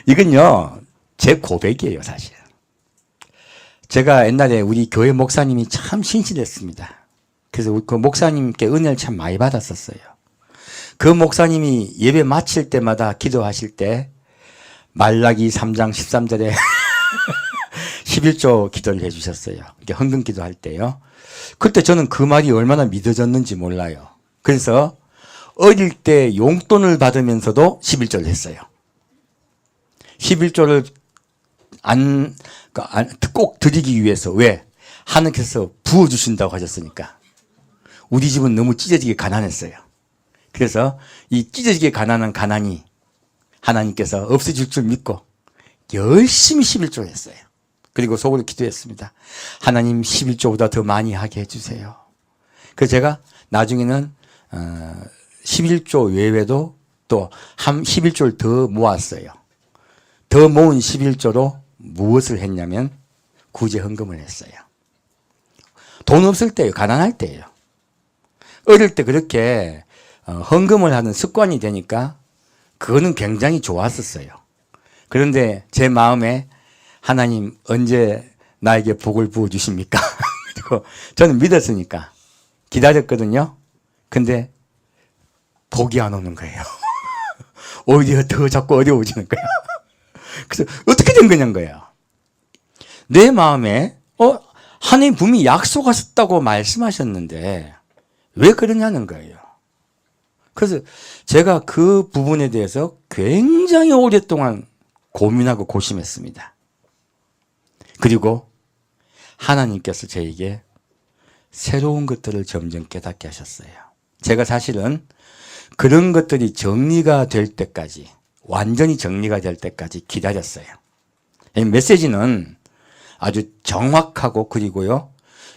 이건요, 제 고백이에요, 사실. 제가 옛날에 우리 교회 목사님이 참 신실했습니다. 그래서 그 목사님께 은혜를 참 많이 받았었어요. 그 목사님이 예배 마칠 때마다 기도하실 때 말라기 3장 13절에 11조 기도를 해 주셨어요. 헌금 기도할 때요. 그때 저는 그 말이 얼마나 믿어졌는지 몰라요. 그래서 어릴 때 용돈을 받으면서도 11조를 했어요. 11조를 꼭 드리기 위해서. 왜? 하나님께서 부어주신다고 하셨으니까. 우리 집은 너무 찢어지게 가난했어요. 그래서 이 찢어지게 가난한 가난이 하나님께서 없어질 줄 믿고 열심히 11조 했어요. 그리고 속으로 기도했습니다. 하나님 11조보다 더 많이 하게 해주세요. 그래서 제가 나중에는 11조 외에도 또 한 11조를 더 모았어요. 더 모은 11조로 무엇을 했냐면 구제 헌금을 했어요. 돈 없을 때예요. 가난할 때예요. 어릴 때 그렇게 헌금을 하는 습관이 되니까 그거는 굉장히 좋았었어요. 그런데 제 마음에 하나님 언제 나에게 복을 부어주십니까? 그리고 저는 믿었으니까 기다렸거든요. 근데 복이 안 오는 거예요. 오히려 더 자꾸 어려워지는 거예요. 그래서 어떻게 된 거냐는 거예요. 내 마음에 하나님 분명히 약속하셨다고 말씀하셨는데 왜 그러냐는 거예요. 그래서 제가 그 부분에 대해서 굉장히 오랫동안 고민하고 고심했습니다. 그리고 하나님께서 저에게 새로운 것들을 점점 깨닫게 하셨어요. 제가 사실은 그런 것들이 정리가 될 때까지, 완전히 정리가 될 때까지 기다렸어요. 이 메시지는 아주 정확하고 그리고요,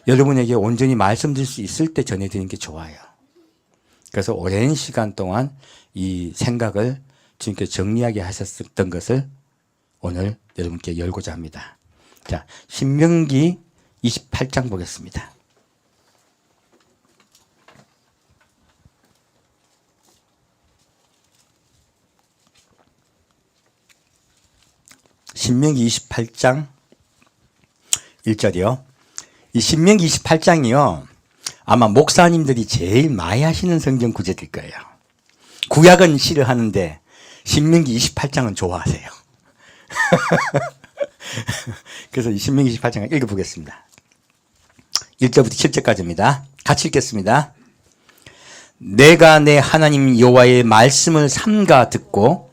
여러분에게 온전히 말씀드릴 수 있을 때 전해드리는 게 좋아요. 그래서 오랜 시간 동안 이 생각을 주님께서 정리하게 하셨던 것을 오늘 여러분께 열고자 합니다. 자, 신명기 28장 보겠습니다. 신명기 28장 1절이요. 이 신명기 28장이요. 아마 목사님들이 제일 많이 하시는 성경 구절일 거예요. 구약은 싫어하는데 신명기 28장은 좋아하세요. 그래서 이 신명기 28장을 읽어보겠습니다. 1절부터 7절까지입니다. 같이 읽겠습니다. 내가 내 하나님 여호와의 말씀을 삼가 듣고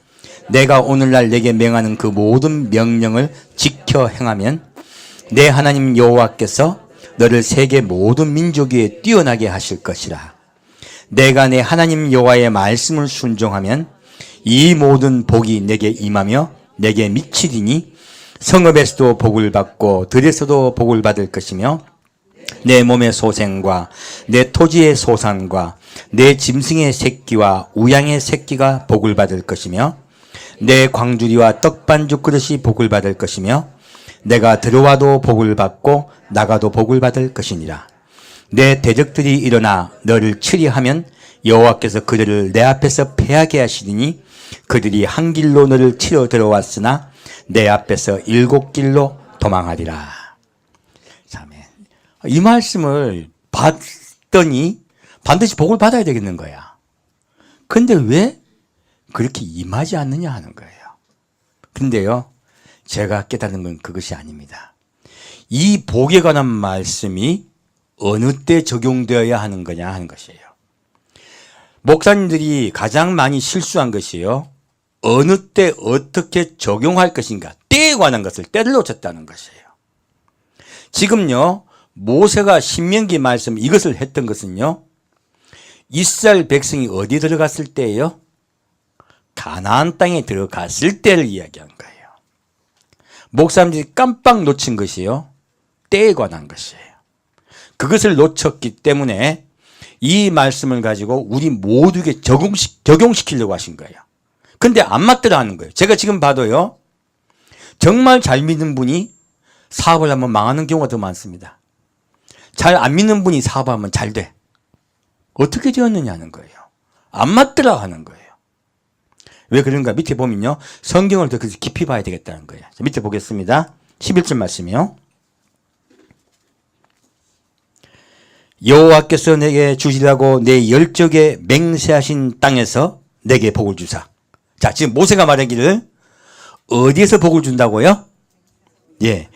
내가 오늘날 내게 명하는 그 모든 명령을 지켜 행하면 내 하나님 여호와께서 너를 세계 모든 민족 위에 뛰어나게 하실 것이라. 내가 내 하나님 여호와의 말씀을 순종하면 이 모든 복이 내게 임하며 내게 미치리니 성읍에서도 복을 받고 들에서도 복을 받을 것이며 내 몸의 소생과 내 토지의 소산과 내 짐승의 새끼와 우양의 새끼가 복을 받을 것이며 내 광주리와 떡반죽 그릇이 복을 받을 것이며 내가 들어와도 복을 받고 나가도 복을 받을 것이니라. 내 대적들이 일어나 너를 치리하면 여호와께서 그들을 내 앞에서 패하게 하시리니 그들이 한 길로 너를 치러 들어왔으나 내 앞에서 7길로 도망하리라. 이 말씀을 받더니 반드시 복을 받아야 되겠는 거야. 근데 왜 그렇게 임하지 않느냐 하는 거예요. 근데요, 제가 깨닫는 건 그것이 아닙니다. 이 복에 관한 말씀이 어느 때 적용되어야 하는 거냐 하는 것이에요. 목사님들이 가장 많이 실수한 것이요, 어느 때 어떻게 적용할 것인가, 때에 관한 것을 때를 놓쳤다는 것이에요. 지금요, 모세가 신명기 말씀 이것을 했던 것은요, 이스라엘 백성이 어디 들어갔을 때예요? 가나안 땅에 들어갔을 때를 이야기한 거예요. 목사님들이 깜빡 놓친 것이요, 때에 관한 것이에요. 그것을 놓쳤기 때문에 이 말씀을 가지고 우리 모두에게 적용시키려고 하신 거예요. 근데 안 맞더라 하는 거예요. 제가 지금 봐도요, 정말 잘 믿는 분이 사업을 하면 망하는 경우가 더 많습니다. 잘 안 믿는 분이 사업하면 잘 돼. 어떻게 되었느냐 하는 거예요. 안 맞더라 하는 거예요. 왜 그런가? 밑에 보면요. 성경을 더 깊이 봐야 되겠다는 거예요. 자, 밑에 보겠습니다. 11절 말씀이요. 여호와께서 내게 주시라고 내 열적에 맹세하신 땅에서 내게 복을 주사. 자, 지금 모세가 말하기를 어디에서 복을 준다고요? 예.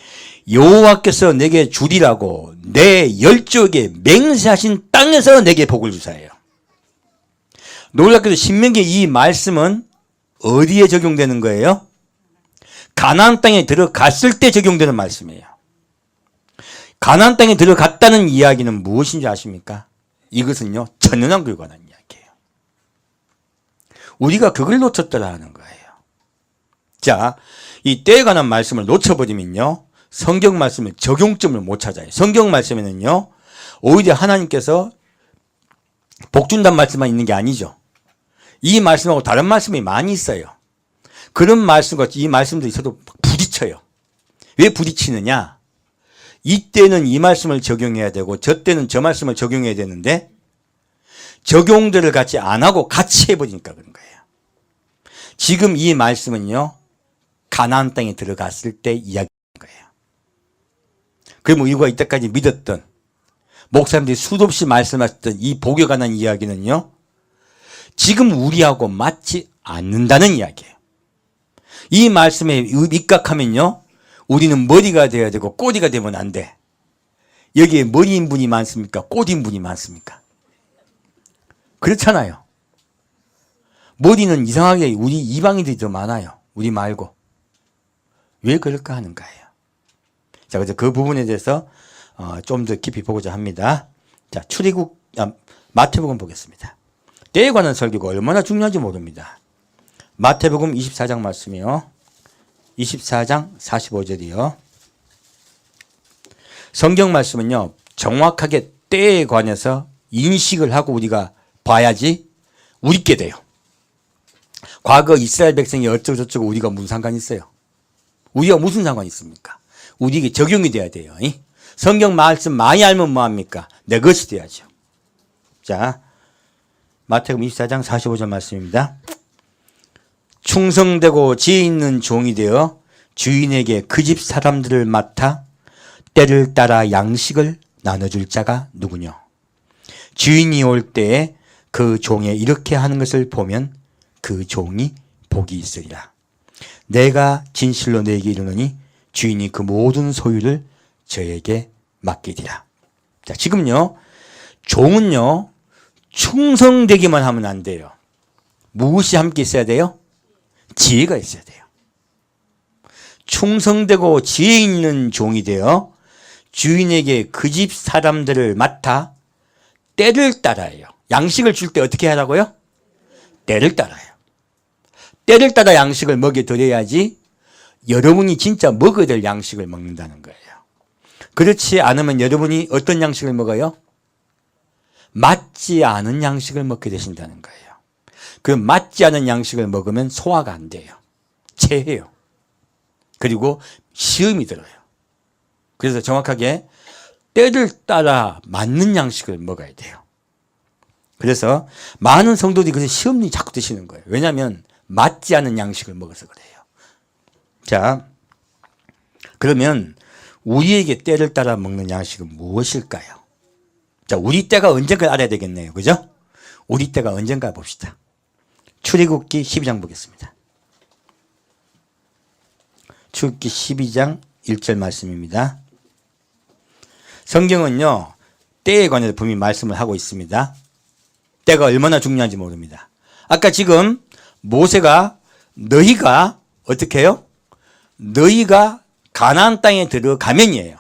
여호와께서 내게 주리라고 내 열적에 맹세하신 땅에서 내게 복을 주사예요. 놀랍게도 신명기 이 말씀은 어디에 적용되는 거예요? 가나안 땅에 들어갔을 때 적용되는 말씀이에요. 가나안 땅에 들어갔다는 이야기는 무엇인지 아십니까? 이것은요, 천연왕국에 관한 이야기예요. 우리가 그걸 놓쳤더라 하는 거예요. 자, 이 때에 관한 말씀을 놓쳐버리면요, 성경 말씀의 적용점을 못 찾아요. 성경 말씀에는요, 오히려 하나님께서 복 준다는 말씀만 있는 게 아니죠. 이 말씀하고 다른 말씀이 많이 있어요. 그런 말씀과 이 말씀들이 서로 부딪혀요. 왜 부딪히느냐? 이때는 이 말씀을 적용해야 되고 저 때는 저 말씀을 적용해야 되는데 적용들을 같이 안 하고 같이 해버리니까 그런 거예요. 지금 이 말씀은요, 가나안 땅에 들어갔을 때 이야기하는 거예요. 그러면 우리가 이때까지 믿었던 목사님들이 수도 없이 말씀하셨던 이 복에 관한 이야기는요, 지금 우리하고 맞지 않는다는 이야기예요. 이 말씀에 입각하면요, 우리는 머리가 되어야 되고 꼬리가 되면 안 돼. 여기에 머리인 분이 많습니까? 꼬리인 분이 많습니까? 그렇잖아요. 머리는 이상하게 우리 이방인들이 더 많아요. 우리 말고. 왜 그럴까 하는 거예요. 자, 그래서 그 부분에 대해서 좀 더 깊이 보고자 합니다. 자, 마태복음 보겠습니다. 때에 관한 설교가 얼마나 중요한지 모릅니다. 마태복음 24장 말씀이요. 24장 45절이요. 성경 말씀은요, 정확하게 때에 관해서 인식을 하고 우리가 봐야지 우리께 돼요. 과거 이스라엘 백성이 어쩌고저쩌고 우리가 무슨 상관이 있어요? 우리가 무슨 상관이 있습니까? 우리에게 적용이 돼야 돼요. 성경 말씀 많이 알면 뭐합니까? 내 것이 돼야죠. 자, 마태복음 24장 45절 말씀입니다. 충성되고 지혜 있는 종이 되어 주인에게 그 집 사람들을 맡아 때를 따라 양식을 나눠줄 자가 누구뇨? 주인이 올 때에 그 종에 이렇게 하는 것을 보면 그 종이 복이 있으리라. 내가 진실로 너에게 이르노니 주인이 그 모든 소유를 저에게 맡기리라. 자, 지금요, 종은요, 충성되기만 하면 안 돼요. 무엇이 함께 있어야 돼요? 지혜가 있어야 돼요. 충성되고 지혜 있는 종이 되어 주인에게 그 집 사람들을 맡아 때를 따라요. 양식을 줄 때 어떻게 하라고요? 때를 따라요. 때를 따라 양식을 먹여드려야지 여러분이 진짜 먹어야 될 양식을 먹는다는 거예요. 그렇지 않으면 여러분이 어떤 양식을 먹어요? 맞지 않은 양식을 먹게 되신다는 거예요. 그 맞지 않은 양식을 먹으면 소화가 안 돼요. 체해요. 그리고 시험이 들어요. 그래서 정확하게 때를 따라 맞는 양식을 먹어야 돼요. 그래서 많은 성도들이 그래서 시험이 자꾸 드시는 거예요. 왜냐하면 맞지 않은 양식을 먹어서 그래요. 자, 그러면 우리에게 때를 따라 먹는 양식은 무엇일까요? 자, 우리 때가 언젠가 알아야 되겠네요. 그죠? 우리 때가 언젠가 봅시다. 출애굽기 12장 보겠습니다. 출애굽기 12장 1절 말씀입니다. 성경은요, 때에 관해서 분명히 말씀을 하고 있습니다. 때가 얼마나 중요한지 모릅니다. 아까 지금 모세가 너희가 어떻게 해요? 너희가 가나안 땅에 들어가면이에요.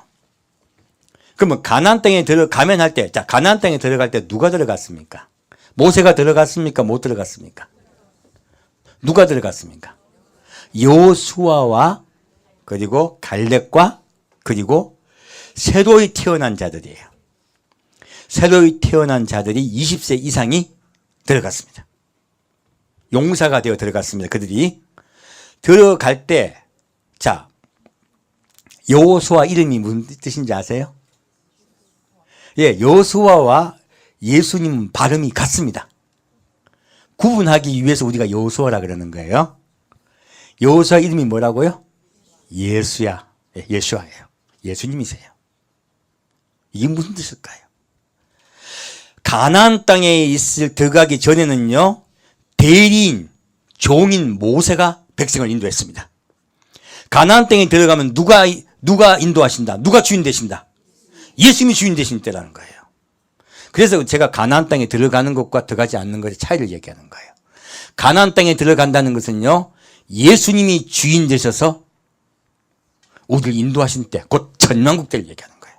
그러면 가나안 땅에 들어가면 할 때, 자, 가나안 땅에 들어갈 때 누가 들어갔습니까? 모세가 들어갔습니까? 못 들어갔습니까? 누가 들어갔습니까? 여호수아와 그리고 갈렙과 그리고 새로이 태어난 자들이에요. 새로이 태어난 자들이 20세 이상이 들어갔습니다. 용사가 되어 들어갔습니다. 그들이 들어갈 때, 자, 여호수아 이름이 무슨 뜻인지 아세요? 예, 여호수아와 예수님 발음이 같습니다. 구분하기 위해서 우리가 여호수아라 그러는 거예요. 여호수아 이름이 뭐라고요? 예수야. 예수아예요. 예수님이세요. 이게 무슨 뜻일까요? 가나안 땅에 들어가기 전에는요, 대리인, 종인 모세가 백성을 인도했습니다. 가나안 땅에 들어가면 누가 인도하신다? 누가 주인 되신다? 예수님이 주인 되신 때라는 거예요. 그래서 제가 가나안 땅에 들어가는 것과 들어가지 않는 것의 차이를 얘기하는 거예요. 가나안 땅에 들어간다는 것은요, 예수님이 주인 되셔서 우리를 인도하신 때, 곧 천만국 때를 얘기하는 거예요.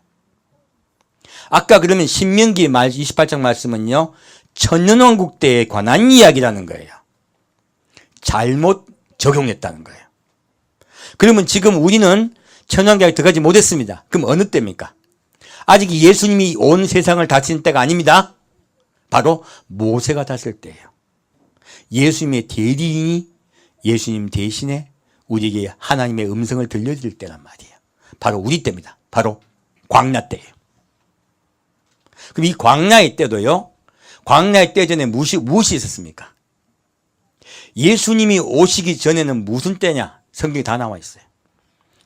아까 그러면 신명기 28장 말씀은요, 천년왕국 때에 관한 이야기라는 거예요. 잘못 적용했다는 거예요. 그러면 지금 우리는 천년왕국에 들어가지 못했습니다. 그럼 어느 때입니까? 아직 예수님이 온 세상을 다스린 때가 아닙니다. 바로 모세가 다스릴 때예요. 예수님의 대리인이 예수님 대신에 우리에게 하나님의 음성을 들려드릴 때란 말이에요. 바로 우리 때입니다. 바로 광야 때예요. 그럼 이 광야의 때도요, 광야의 때 전에 무엇이 있었습니까? 예수님이 오시기 전에는 무슨 때냐? 성경에 다 나와 있어요.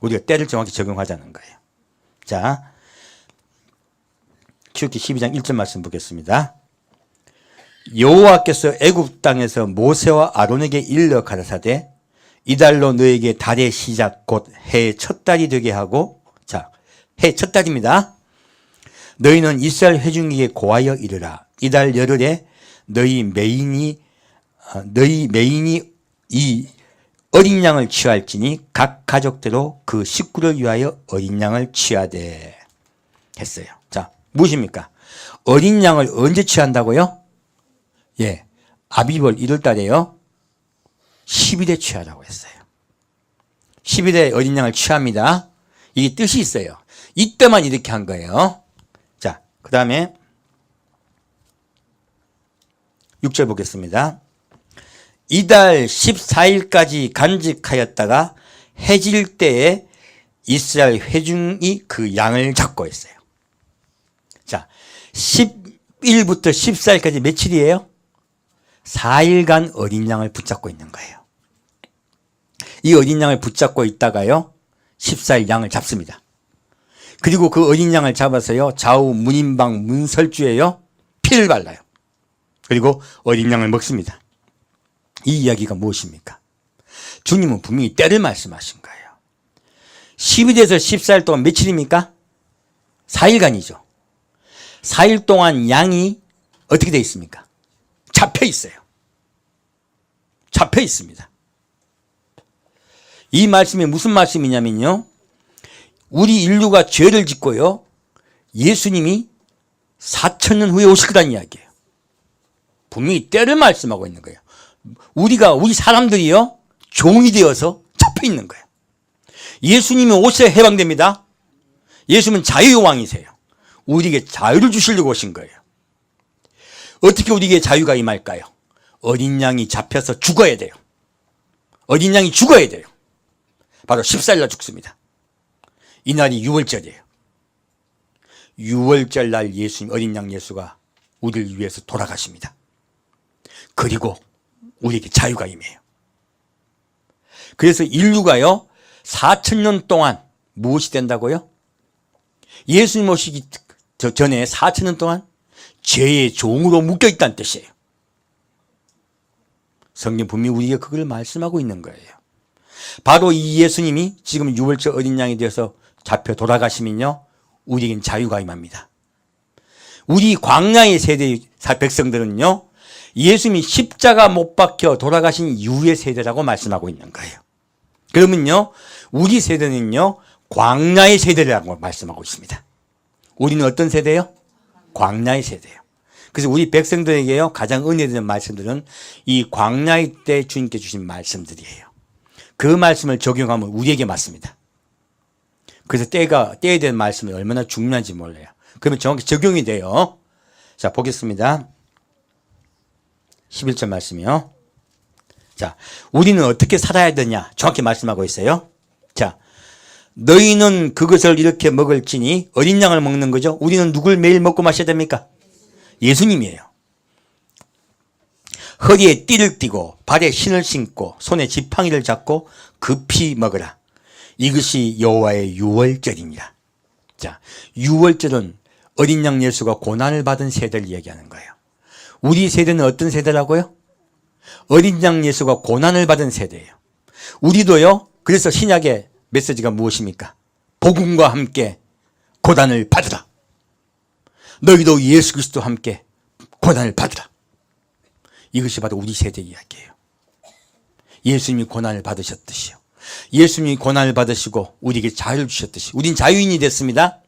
우리가 때를 정확히 적용하자는 거예요. 자, 출애굽기 12장 1절 말씀 보겠습니다. 여호와께서 애굽 땅에서 모세와 아론에게 일러 가라사대 이달로 너에게 달의 시작 곧 해의 첫 달이 되게 하고, 자, 해의 첫 달입니다. 너희는 이스라엘 회중에게 고하여 이르라. 이달 열흘에 너희 메인이 이 어린 양을 취할지니 각 가족대로 그 식구를 위하여 어린 양을 취하되 했어요. 자, 무엇입니까? 어린 양을 언제 취한다고요? 예, 아비벌 1월달에요. 10일에 취하라고 했어요. 10일에 어린 양을 취합니다. 이게 뜻이 있어요. 이때만 이렇게 한 거예요. 자, 그 다음에 6절 보겠습니다. 이달 14일까지 간직하였다가 해질 때에 이스라엘 회중이 그 양을 잡고 했어요. 자, 10일부터 14일까지 며칠이에요? 4일간 어린 양을 붙잡고 있는 거예요. 이 어린 양을 붙잡고 있다가요, 14일 양을 잡습니다. 그리고 그 어린 양을 잡아서요, 좌우 문인방 문설주에요, 피를 발라요. 그리고 어린 양을 먹습니다. 이 이야기가 무엇입니까? 주님은 분명히 때를 말씀하신 거예요. 10일에서 14일 동안 며칠입니까? 4일간이죠. 4일 동안 양이 어떻게 되어 있습니까? 잡혀 있어요. 잡혀 있습니다. 이 말씀이 무슨 말씀이냐면요, 우리 인류가 죄를 짓고요, 예수님이 4,000년 후에 오실 거라는 이야기예요. 분명히 때를 말씀하고 있는 거예요. 우리 사람들이요, 종이 되어서 잡혀 있는 거예요. 예수님이 오셔야 해방됩니다. 예수님은 자유의 왕이세요. 우리에게 자유를 주시려고 오신 거예요. 어떻게 우리에게 자유가 임할까요? 어린 양이 잡혀서 죽어야 돼요. 어린 양이 죽어야 돼요. 바로 14일날 죽습니다. 이날이 6월절이에요. 6월절 날 예수님, 어린 양 예수가 우리를 위해서 돌아가십니다. 그리고 우리에게 자유가 임해요. 그래서 인류가요, 4,000년 동안 무엇이 된다고요? 예수님 오시기 전에 4,000년 동안 죄의 종으로 묶여있다는 뜻이에요. 성경 분명히 우리에게 그걸 말씀하고 있는 거예요. 바로 이 예수님이 지금 6월절 어린 양이 되어서 잡혀 돌아가시면요, 우리에겐 자유가 임합니다. 우리 광야의 세대 백성들은요, 예수님이 십자가 못 박혀 돌아가신 이후의 세대라고 말씀하고 있는 거예요. 그러면요, 우리 세대는요, 광야의 세대라고 말씀하고 있습니다. 우리는 어떤 세대요? 광야의 세대예요. 그래서 우리 백성들에게요, 가장 은혜되는 말씀들은 이 광야의 때 주님께 주신 말씀들이에요. 그 말씀을 적용하면 우리에게 맞습니다. 그래서 때에 대한 말씀이 얼마나 중요한지 몰라요. 그러면 정확히 적용이 돼요. 자, 보겠습니다. 11절 말씀이요. 자, 우리는 어떻게 살아야 되냐 정확히 말씀하고 있어요. 자, 너희는 그것을 이렇게 먹을지니, 어린 양을 먹는 거죠. 우리는 누굴 매일 먹고 마셔야 됩니까? 예수님이에요. 허리에 띠를 띠고 발에 신을 신고 손에 지팡이를 잡고 급히 먹으라. 이것이 여호와의 유월절이니라. 자, 유월절은 어린 양 예수가 고난을 받은 세대를 얘기하는 거예요. 우리 세대는 어떤 세대라고요? 어린 양 예수가 고난을 받은 세대예요. 우리도요. 그래서 신약의 메시지가 무엇입니까? 복음과 함께 고난을 받으라. 너희도 예수 그리스도와 함께 고난을 받으라. 이것이 바로 우리 세대 이야기예요. 예수님이 고난을 받으셨듯이요. 예수님이 고난을 받으시고 우리에게 자유를 주셨듯이 우린 자유인이 됐습니다.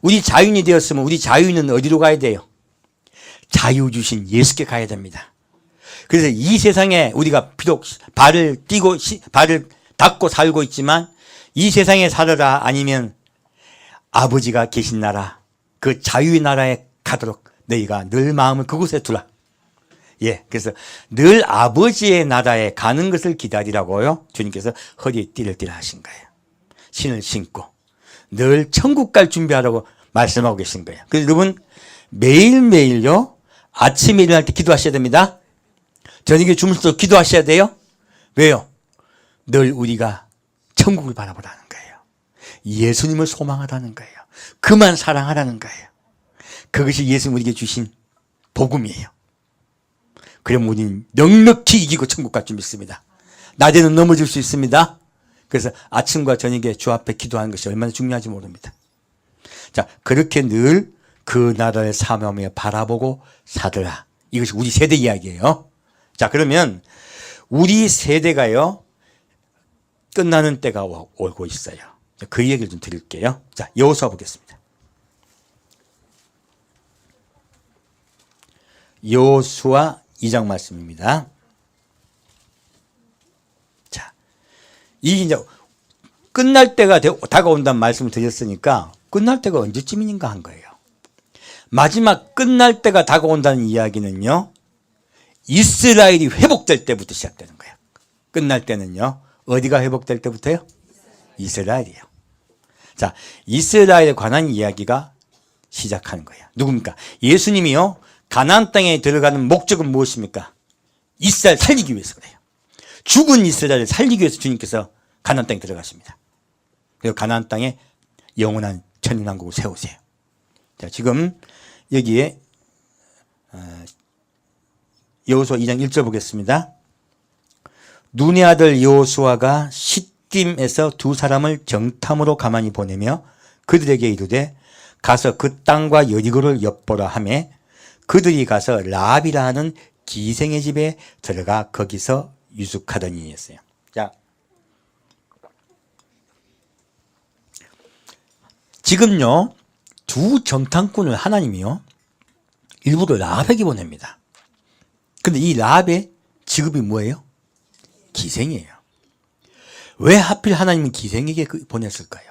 우리 자유인이 되었으면 우리 자유인은 어디로 가야 돼요? 자유 주신 예수께 가야 됩니다. 그래서 이 세상에 우리가 비록 발을 닫고 살고 있지만 이 세상에 살아라 아니면 아버지가 계신 나라 그 자유의 나라에 가도록 너희가 늘 마음을 그곳에 두라. 예, 그래서 늘 아버지의 나라에 가는 것을 기다리라고요. 주님께서 허리에 띠를 띠라 하신 거예요. 신을 신고 늘 천국 갈 준비하라고 말씀하고 계신 거예요. 그래서 여러분 매일매일요. 아침에 일어날 때 기도하셔야 됩니다. 저녁에 주무셔서 기도하셔야 돼요. 왜요? 늘 우리가 천국을 바라보라는 거예요. 예수님을 소망하라는 거예요. 그만 사랑하라는 거예요. 그것이 예수님 우리에게 주신 복음이에요. 그럼 우리는 넉넉히 이기고 천국 갈 줄 믿습니다. 낮에는 넘어질 수 있습니다. 그래서 아침과 저녁에 주 앞에 기도하는 것이 얼마나 중요한지 모릅니다. 자, 그렇게 늘 그 나라를 사모하며 바라보고 살으라. 이것이 우리 세대 이야기예요. 자, 그러면 우리 세대가요 끝나는 때가 오고 있어요. 그 얘기를 좀 드릴게요. 자, 여호수아 보겠습니다. 여호수아 2장 말씀입니다. 자, 이 이제 끝날 때가 다가온다는 말씀을 드렸으니까 끝날 때가 언제쯤인가 한 거예요. 마지막 끝날 때가 다가온다는 이야기는요. 이스라엘이 회복될 때부터 시작되는 거예요. 끝날 때는요. 어디가 회복될 때부터요? 이스라엘이에요. 자, 이스라엘에 관한 이야기가 시작하는 거예요. 누굽니까? 예수님이요. 가나안 땅에 들어가는 목적은 무엇입니까? 이스라엘 살리기 위해서 그래요. 죽은 이스라엘을 살리기 위해서 주님께서 가나안 땅에 들어가십니다. 그리고 가나안 땅에 영원한 천년왕국을 세우세요. 자, 지금 여기에 여호수아 2장 1절 보겠습니다. 눈의 아들 여호수아가 시딤에서 두 사람을 정탐으로 가만히 보내며 그들에게 이르되 가서 그 땅과 여리고를 엿보라 하며 그들이 가서 라합이라 하는 기생의 집에 들어가 거기서 유숙하더니 했어요. 자, 지금요 두 정탐꾼을 하나님이요 일부러 라합에게 보냅니다. 근데 이 라합의 직업이 뭐예요? 기생이에요. 왜 하필 하나님은 기생에게 보냈을까요?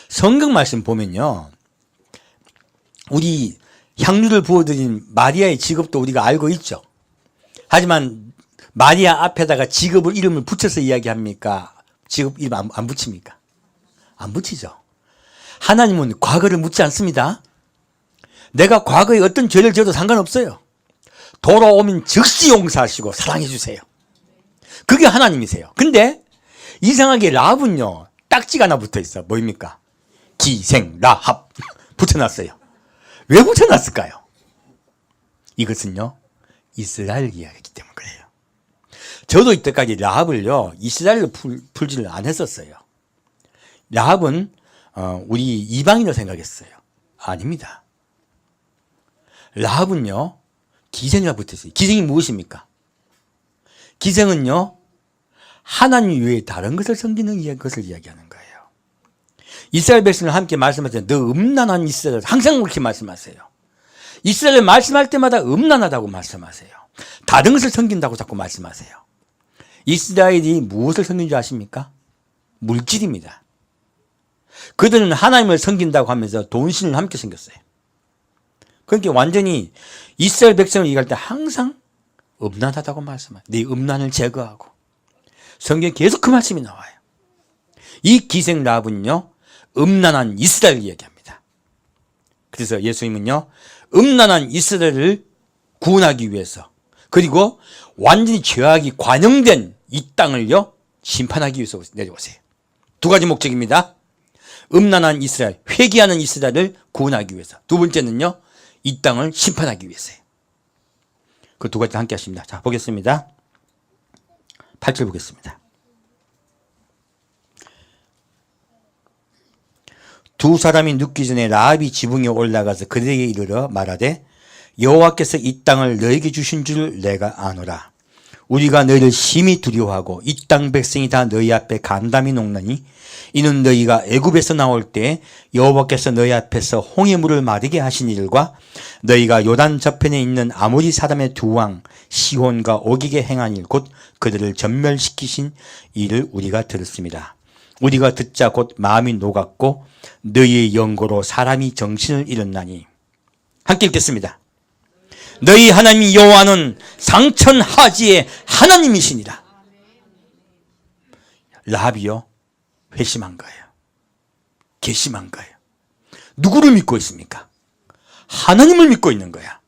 성경 말씀 보면요 우리 향유를 부어드린 마리아의 직업도 우리가 알고 있죠. 하지만 마리아 앞에다가 직업을 이름을 붙여서 이야기합니까? 직업 이름 안 붙입니까? 안 붙이죠. 하나님은 과거를 묻지 않습니다. 내가 과거에 어떤 죄를 지어도 상관없어요. 돌아오면 즉시 용서하시고 사랑해 주세요. 그게 하나님이세요. 근데 이상하게 라합은요 딱지가 하나 붙어있어. 뭐입니까? 기생 라합 붙여놨어요. 왜 붙여놨을까요? 이것은요 이스라엘 이야기이기 때문에 그래요. 저도 이때까지 라합을요 이스라엘로 풀지를 안 했었어요. 라합은 우리 이방인으로 생각했어요. 아닙니다. 라합은요 기생이라 붙었어요. 기생이 무엇입니까? 기생은요 하나님 외에 다른 것을 섬기는 것을 이야기하는 거예요. 이스라엘 백성을 함께 말씀하세요. 너 음란한 이스라엘, 항상 그렇게 말씀하세요. 이스라엘 말씀할 때마다 음란하다고 말씀하세요. 다른 것을 섬긴다고 자꾸 말씀하세요. 이스라엘이 무엇을 섬긴 줄 아십니까? 물질입니다. 그들은 하나님을 섬긴다고 하면서 돈신을 함께 섬겼어요. 그러니까 완전히 이스라엘 백성을 얘기할 때 항상 음란하다고 말씀해요. 네 음란을 제거하고. 성경에 계속 그 말씀이 나와요. 이 기생 라합은요 음란한 이스라엘을 이야기합니다. 그래서 예수님은요 음란한 이스라엘을 구원하기 위해서 그리고 완전히 죄악이 관영된 이 땅을요 심판하기 위해서 내려오세요. 두 가지 목적입니다. 음란한 이스라엘, 회개하는 이스라엘을 구원하기 위해서. 두 번째는요, 이 땅을 심판하기 위해서예요. 그 두 가지 함께 하십니다. 자, 보겠습니다. 8절 보겠습니다. 두 사람이 눕기 전에 라합이 지붕에 올라가서 그들에게 이르러 말하되 여호와께서 이 땅을 너에게 주신 줄 내가 아노라. 우리가 너희를 심히 두려워하고 이 땅 백성이 다 너희 앞에 간담이 녹나니 이는 너희가 애굽에서 나올 때 여호와께서 너희 앞에서 홍해 물을 마르게 하신 일과 너희가 요단 저편에 있는 아모리 사람의 두 왕 시혼과 오기게 행한 일 곧 그들을 전멸시키신 일을 우리가 들었습니다. 우리가 듣자 곧 마음이 녹았고 너희의 연고로 사람이 정신을 잃었나니. 함께 읽겠습니다. 너희 하나님 여호와는 상천하지의 하나님이시니라. 라합이요 회심한 거예요. 괘씸한 거예요. 누구를 믿고 있습니까? 하나님을 믿고 있는 거야.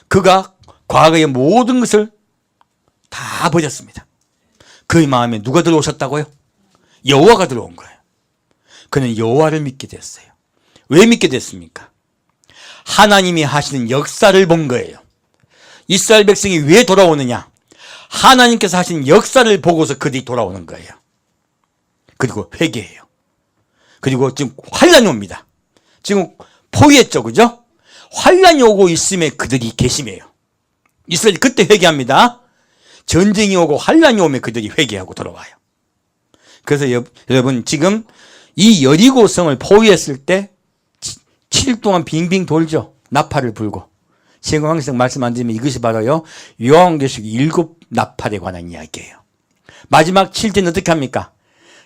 그가 과거의 모든 것을 다 버렸습니다. 그의 마음에 누가 들어오셨다고요? 여호와가 들어온 거예요. 그는 여호와를 믿게 됐어요. 왜 믿게 됐습니까? 하나님이 하시는 역사를 본 거예요. 이스라엘 백성이 왜 돌아오느냐? 하나님께서 하신 역사를 보고서 그들이 돌아오는 거예요. 그리고 회개해요. 그리고 지금 환란이 옵니다. 지금 포위했죠, 그죠? 환란이 오고 있음에 그들이 괘씸해요. 이스라엘이 그때 회개합니다. 전쟁이 오고 환란이 오면 그들이 회개하고 돌아와요. 그래서 여러분 지금 이 여리고성을 포위했을 때 7일 동안 빙빙 돌죠. 나팔을 불고. 지금 항상 말씀 안 드리면 이것이 바로요 요한계시록 7나팔에 관한 이야기예요. 마지막 7때는 어떻게 합니까?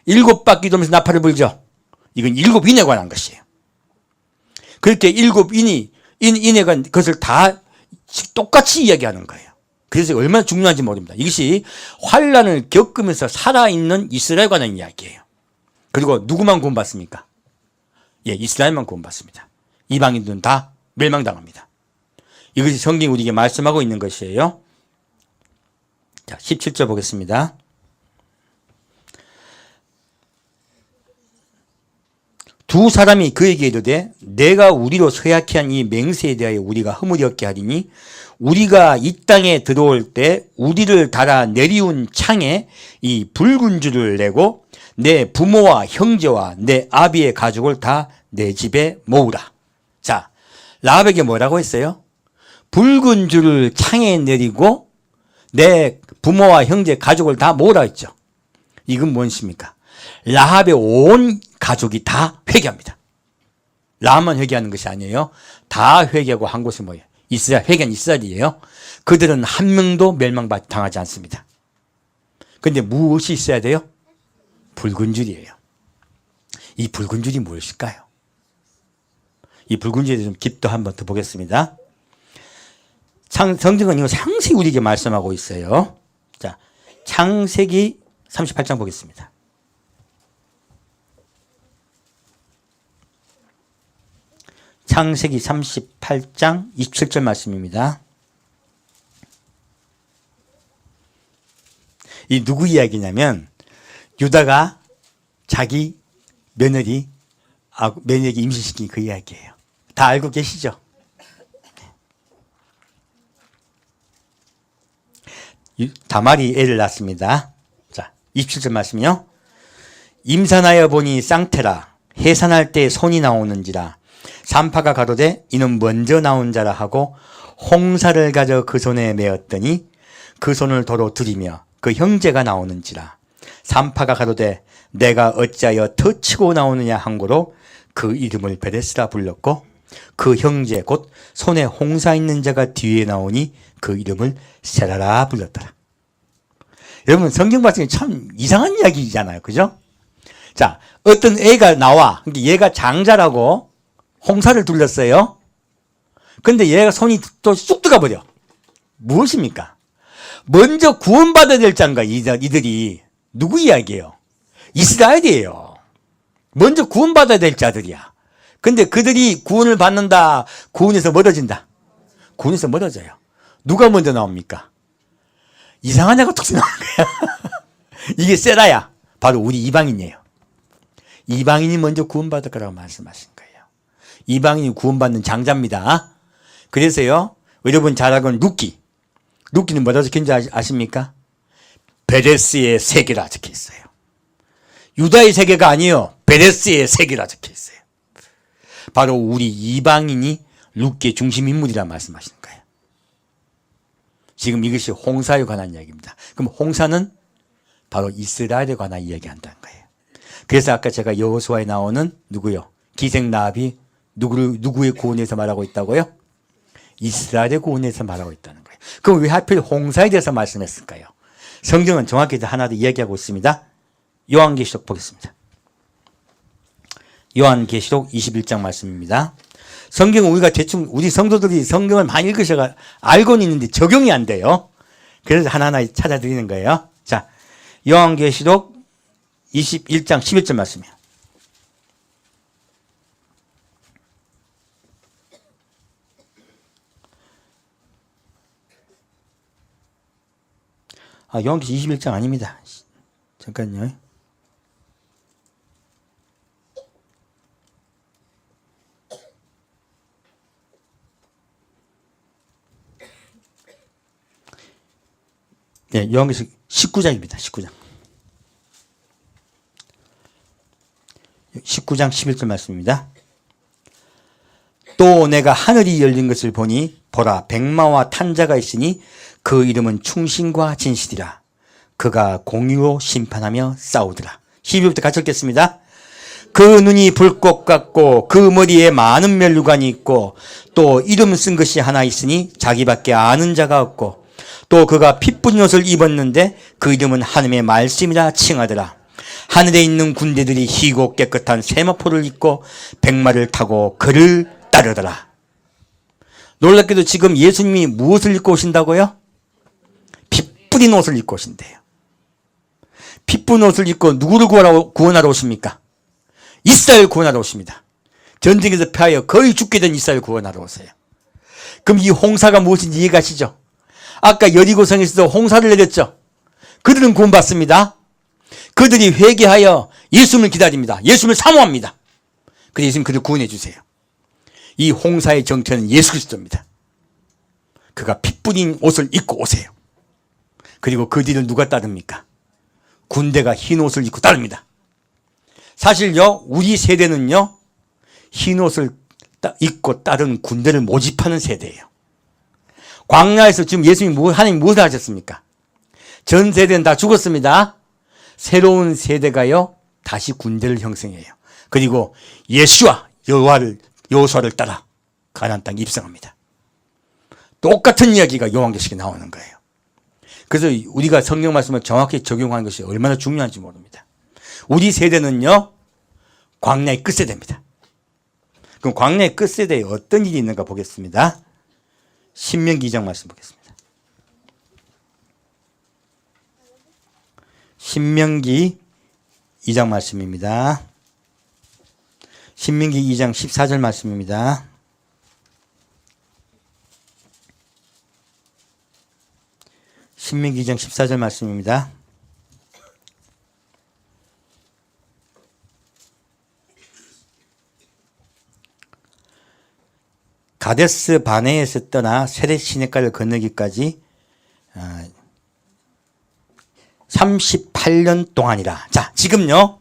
7바퀴 돌면서 나팔을 불죠. 이건 7인에 관한 것이에요. 그렇게 7인의 것을 다 똑같이 이야기하는 거예요. 그래서 얼마나 중요한지 모릅니다. 이것이 환란을 겪으면서 살아있는 이스라엘에 관한 이야기예요. 그리고 누구만 구원받습니까? 예, 이스라엘만 구원받습니다. 이방인들은 다 멸망당합니다. 이것이 성경이 우리에게 말씀하고 있는 것이에요. 자, 17절 보겠습니다. 두 사람이 그에게 이르되 내가 우리로 서약케 한 이 맹세에 대하여 우리가 허물이 없게 하리니 우리가 이 땅에 들어올 때 우리를 달아 내리운 창에 이 붉은 줄을 내고 내 부모와 형제와 내 아비의 가족을 다 내 집에 모으라. 자, 라합에게 뭐라고 했어요? 붉은 줄을 창에 내리고 내 부모와 형제 가족을 다 모으라 했죠. 이건 무엇입니까? 라합의 온 가족이 다 회개합니다. 라합만 회개하는 것이 아니에요. 다 회개하고 한 곳이 뭐예요? 이스라엘, 회개한 이스라엘이에요. 그들은 한 명도 멸망당하지 않습니다. 그런데 무엇이 있어야 돼요? 붉은 줄이에요. 이 붉은 줄이 무엇일까요? 이 붉은 줄에 좀 깊도 한번 더 보겠습니다. 성경은 이거 상세히 우리에게 말씀하고 있어요. 자, 창세기 38장 보겠습니다. 창세기 38장 27절 말씀입니다. 이 누구 이야기냐면 유다가 자기 며느리에게 임신시킨 그 이야기예요. 다 알고 계시죠? 다말이 애를 낳습니다. 자, 27절 말씀이요. 임산하여 보니 쌍태라 해산할 때 손이 나오는지라 산파가 가로되 이는 먼저 나온 자라 하고 홍사를 가져 그 손에 메었더니 그 손을 도로 들이며 그 형제가 나오는지라 산파가 가로되 내가 어찌하여 터치고 나오느냐 한 고로 그 이름을 베데스라 불렀고 그 형제 곧 손에 홍사 있는 자가 뒤에 나오니 그 이름을 세라라 불렀더라. 여러분 성경 말씀이 참 이상한 이야기잖아요. 그죠? 자, 어떤 애가 나와. 얘가 장자라고 홍사를 둘렀어요. 근데 얘가 손이 또 쑥 들어가버려. 무엇입니까? 먼저 구원받아야 될 자인가 이들이. 누구 이야기예요? 이스라엘이에요. 먼저 구원받아야 될 자들이야. 근데 그들이 구원을 받는다. 구원에서 멀어진다. 구원에서 멀어져요. 누가 먼저 나옵니까? 이상한 애가 툭 나오는 거야. 이게 세라야. 바로 우리 이방인이에요. 이방인이 먼저 구원받을 거라고 말씀하신 거예요. 이방인이 구원받는 장자입니다. 그래서요, 여러분 잘 알고 있는 루키는 뭐라고 적혀있는지 아십니까? 베레스의 세계라 적혀있어요. 유다의 세계가 아니에요. 베레스의 세계라 적혀있어요. 바로 우리 이방인이 루키의 중심 인물이라 말씀하시는 거예요. 지금 이것이 홍사에 관한 이야기입니다. 그럼 홍사는 바로 이스라엘에 관한 이야기한다는 거예요. 그래서 아까 제가 여호수아에 나오는 누구요? 기생 라합이 누구의 구원에서 말하고 있다고요? 이스라엘의 구원에서 말하고 있다는 거예요. 그럼 왜 하필 홍사에 대해서 말씀했을까요? 성경은 정확히 하나 더 이야기하고 있습니다. 요한계시록 보겠습니다. 요한계시록 21장 말씀입니다. 성경은 우리가 대충 우리 성도들이 성경을 많이 읽으셔가 알고는 있는데 적용이 안 돼요. 그래서 하나하나 찾아드리는 거예요. 자, 요한계시록 21장 11절 말씀이에요. 요한계시록 21장 아닙니다. 잠깐요. 네, 요한계시록 19장입니다. 19장 11절 말씀입니다. 또 내가 하늘이 열린 것을 보니 보라 백마와 탄 자가 있으니 그 이름은 충신과 진실이라. 그가 공의로 심판하며 싸우더라. 12절부터 같이 읽겠습니다. 그 눈이 불꽃 같고 그 머리에 많은 면류관이 있고 또 이름 쓴 것이 하나 있으니 자기밖에 아는 자가 없고 또 그가 피 뿌린 옷을 입었는데 그 이름은 하나님의 말씀이라 칭하더라. 하늘에 있는 군대들이 희고 깨끗한 세마포를 입고 백마를 타고 그를 따르더라. 놀랍게도 지금 예수님이 무엇을 입고 오신다고요? 피 뿌린 옷을 입고 오신대요. 피 뿌린 옷을 입고 누구를 구원하러 오십니까? 이스라엘 구원하러 오십니다. 전쟁에서 패하여 거의 죽게 된 이스라엘 구원하러 오세요. 그럼 이 홍사가 무엇인지 이해가시죠? 아까 여리고성에서도 홍사를 내렸죠. 그들은 구원받습니다. 그들이 회개하여 예수님을 기다립니다. 예수님을 사모합니다. 그래서 예수님 그들 구원해 주세요. 이 홍사의 정체는 예수 그리스도입니다. 그가 피 뿌린 옷을 입고 오세요. 그리고 그 뒤를 누가 따릅니까? 군대가 흰 옷을 입고 따릅니다. 사실요, 우리 세대는요, 흰 옷을 입고 따른 군대를 모집하는 세대예요. 광야에서 지금 하나님 무엇을 하셨습니까? 전 세대는 다 죽었습니다. 새로운 세대가요, 다시 군대를 형성해요. 그리고 예수와 여호수아를 따라 가나안 땅에 입성합니다. 똑같은 이야기가 요한계시록에 나오는 거예요. 그래서 우리가 성경 말씀을 정확히 적용하는 것이 얼마나 중요한지 모릅니다. 우리 세대는요, 광야의 끝세대입니다. 그럼 광야의 끝세대에 어떤 일이 있는가 보겠습니다. 신명기 2장 말씀 보겠습니다. 신명기 2장 말씀입니다. 신명기 2장 14절 말씀입니다. 신명기 2장 14절 말씀입니다. 가데스 바네에서 떠나 세렛 시내가를 건너기까지 38년 동안이라. 자, 지금요,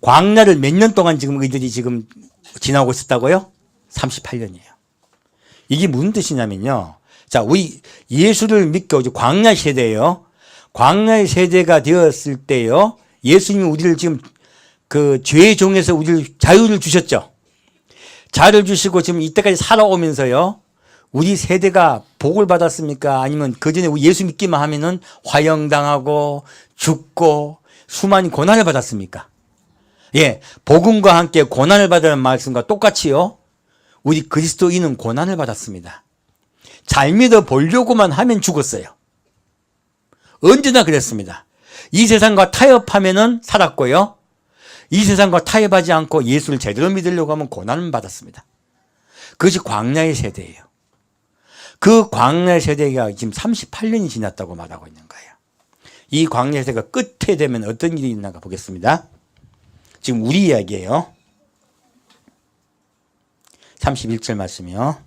광야를 몇 년 동안 지금 이들이 지금 지나고 있었다고요? 38년이에요. 이게 무슨 뜻이냐면요. 자, 우리 예수를 믿고 광야 세대예요. 광야의 세대가 되었을 때요, 예수님이 우리를 지금 그 죄의 종에서 우리를 자유를 주셨죠. 자유를 주시고 지금 이때까지 살아오면서요, 우리 세대가 복을 받았습니까? 아니면 그 전에 예수 믿기만 하면은 화형당하고 죽고 수많은 고난을 받았습니까? 예, 복음과 함께 고난을 받으라는 말씀과 똑같이요, 우리 그리스도인은 고난을 받았습니다. 잘 믿어 보려고만 하면 죽었어요. 언제나 그랬습니다. 이 세상과 타협하면은 살았고요, 이 세상과 타협하지 않고 예수를 제대로 믿으려고 하면 고난을 받았습니다. 그것이 광야의 세대예요. 그 광야 세대가 지금 38년이 지났다고 말하고 있는 거예요. 이 광야 세대가 끝에 되면 어떤 일이 있나가 보겠습니다. 지금 우리 이야기예요. 31절 말씀이요.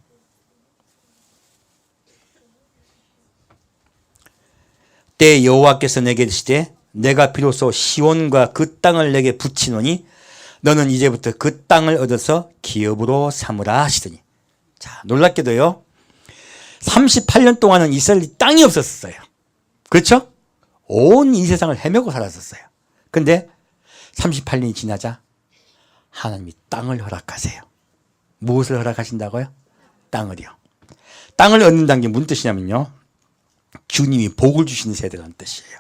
때 여호와께서 내게 이르시되 내가 비로소 시온과 그 땅을 내게 붙이노니 너는 이제부터 그 땅을 얻어서 기업으로 삼으라 하시더니. 자, 놀랍게도요. 38년 동안은 이스라엘이 땅이 없었어요. 그렇죠? 온 이 세상을 헤매고 살았었어요. 근데 38년이 지나자 하나님이 땅을 허락하세요. 무엇을 허락하신다고요? 땅을요. 땅을 얻는다는 게 무슨 뜻이냐면요. 주님이 복을 주시는 세대라는 뜻이에요.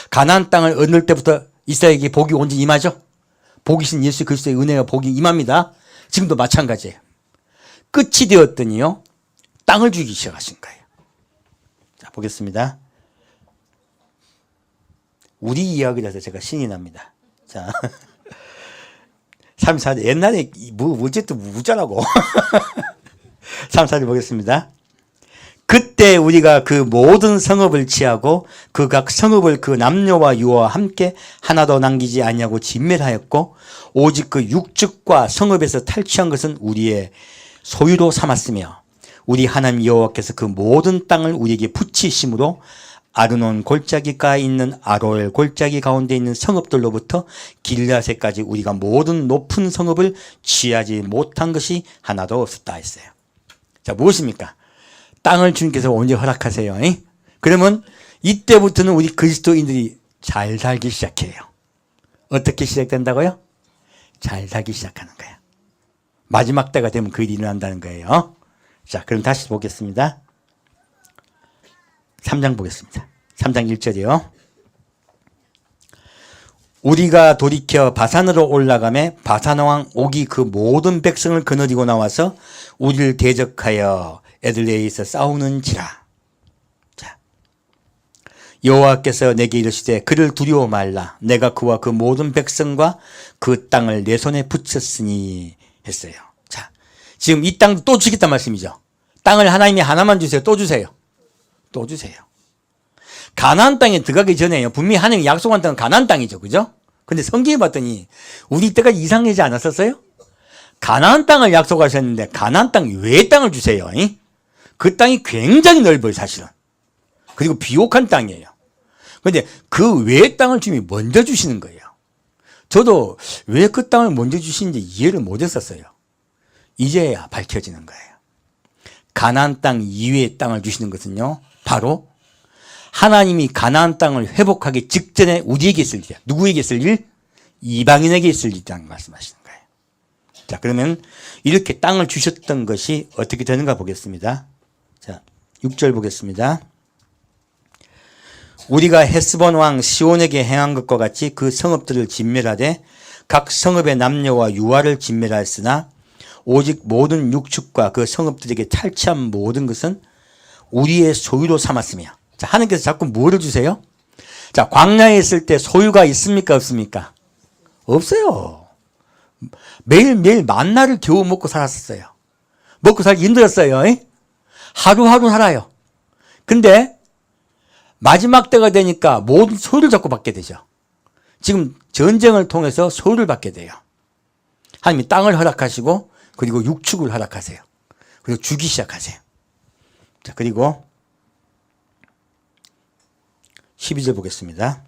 가나안 땅을 얻을 때부터 이스라엘에게 복이 온전히 임하죠. 복이신 예수 그리스도의 은혜가 복이 임합니다. 지금도 마찬가지예요. 끝이 되었더니요. 땅을 주기 시작하신 거예요. 자, 보겠습니다. 우리 이야기라서 제가 신이 납니다. 자, 34절. 옛날에 어쨌든 무자라고. 34절 보겠습니다. 그때 우리가 그 모든 성읍을 취하고 그 각 성읍을 그 남녀와 유아와 함께 하나도 남기지 아니하고 진멸하였고 오직 그 육축과 성읍에서 탈취한 것은 우리의 소유로 삼았으며 우리 하나님 여호와께서 그 모든 땅을 우리에게 붙이심으로 아르논 골짜기가에 있는 아로엘 골짜기 가운데 있는 성읍들로부터 길라세까지 우리가 모든 높은 성읍을 취하지 못한 것이 하나도 없었다 했어요. 자, 무엇입니까? 땅을 주님께서 언제 허락하세요? 그러면 이때부터는 우리 그리스도인들이 잘 살기 시작해요. 어떻게 시작된다고요? 잘 살기 시작하는 거예요. 마지막 때가 되면 그 일이 일어난다는 거예요. 자, 그럼 다시 보겠습니다. 3장 보겠습니다. 3장 1절이요. 우리가 돌이켜 바산으로 올라가매 바산왕 옥이 그 모든 백성을 거느리고 나와서 우리를 대적하여 에들레이에서 싸우는지라. 자, 여호와께서 내게 이르시되 그를 두려워 말라. 내가 그와 그 모든 백성과 그 땅을 내 손에 붙였으니 했어요. 자, 지금 이 땅도 또 주겠단 말씀이죠. 땅을 하나님이 하나만 주세요. 또 주세요. 또 주세요. 가나안 땅에 들어가기 전에요. 분명히 하나님이 약속한 땅은 가나안 땅이죠. 그죠? 근데 성경에 봤더니 우리 때가 이상하지 않았었어요? 가나안 땅을 약속하셨는데 가나안 땅 외의 땅을 주세요. 그 땅이 굉장히 넓어요. 사실은. 그리고 비옥한 땅이에요. 그런데 그 외의 땅을 주님이 먼저 주시는 거예요. 저도 왜 그 땅을 먼저 주시는지 이해를 못했었어요. 이제야 밝혀지는 거예요. 가나안 땅 이외의 땅을 주시는 것은요. 바로 하나님이 가나안 땅을 회복하기 직전에 우리에게 있을 일. 누구에게 있을 일? 이방인에게 있을 일이라는 말씀하시는 거예요. 자, 그러면 이렇게 땅을 주셨던 것이 어떻게 되는가 보겠습니다. 자, 6절 보겠습니다. 우리가 헤스본 왕 시온에게 행한 것과 같이 그 성읍들을 진멸하되 각 성읍의 남녀와 유아를 진멸하였으나 오직 모든 육축과 그 성읍들에게 탈취한 모든 것은 우리의 소유로 삼았으며. 자, 하나님께서 자꾸 뭐를 주세요? 자, 광야에 있을 때 소유가 있습니까? 없습니까? 없어요. 매일매일 만나를 겨우 먹고 살았었어요. 먹고 살기 힘들었어요. 하루하루 살아요. 근데 마지막 때가 되니까 모든 소유를 자꾸 받게 되죠. 지금 전쟁을 통해서 소유를 받게 돼요. 하나님이 땅을 허락하시고 그리고 육축을 허락하세요. 그리고 주기 시작하세요. 자, 그리고 12절 보겠습니다.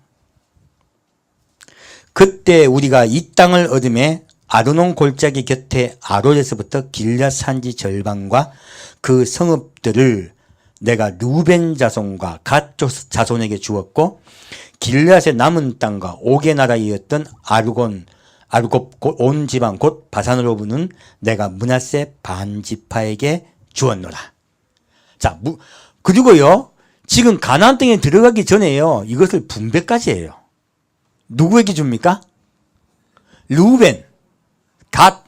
그때 우리가 이 땅을 얻음에 아르논 골짜기 곁에 아롤에서부터 길앗 산지 절반과 그 성읍들을 내가 루벤 자손과 갓 자손에게 주었고 길앗의 남은 땅과 옥의 나라이었던 아르곱 온 지방 곧 바산으로 부는 내가 므낫세 반지파에게 주었노라. 자, 그리고요. 지금 가나안 땅에 들어가기 전에요. 이것을 분배까지 해요. 누구에게 줍니까? 루벤, 갓,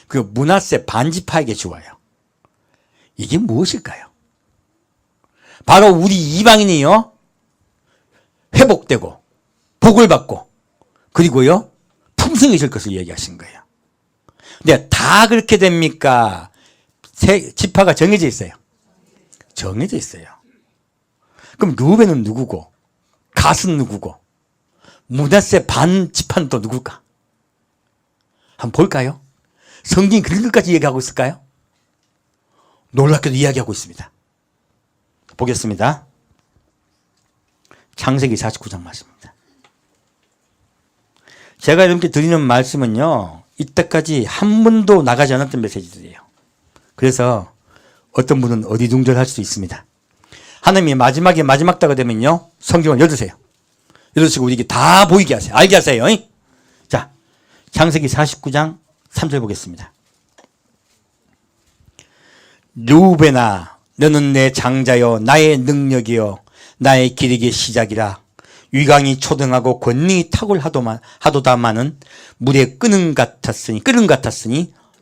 그 므낫세 반지파에게 주어요. 이게 무엇일까요? 바로 우리 이방인이요. 회복되고 복을 받고 그리고요. 풍성해질 것을 얘기하신 거예요. 근데 다 그렇게 됩니까? 지파가 정해져 있어요. 정해져 있어요. 그럼 루벤은 누구고, 갓은 누구고, 므낫세 반 지파는 또 누굴까? 한번 볼까요? 성경이 그런 것까지 얘기하고 있을까요? 놀랍게도 이야기하고 있습니다. 보겠습니다. 창세기 49장 말씀입니다. 제가 여러분께 드리는 말씀은요, 이때까지 한 번도 나가지 않았던 메시지들이에요. 그래서 어떤 분은 어리둥절할 수도 있습니다. 하나님이 마지막 때가 되면요, 성경을 열으세요. 열으시고 우리에게 다 보이게 하세요. 알게 하세요. 자, 창세기 49장 3절 보겠습니다. 르우벤아, 너는 내 장자여, 나의 능력이여, 나의 기력의 시작이라. 위강이 초등하고 권능이 탁월하도다마는 물에 끓는 같았으니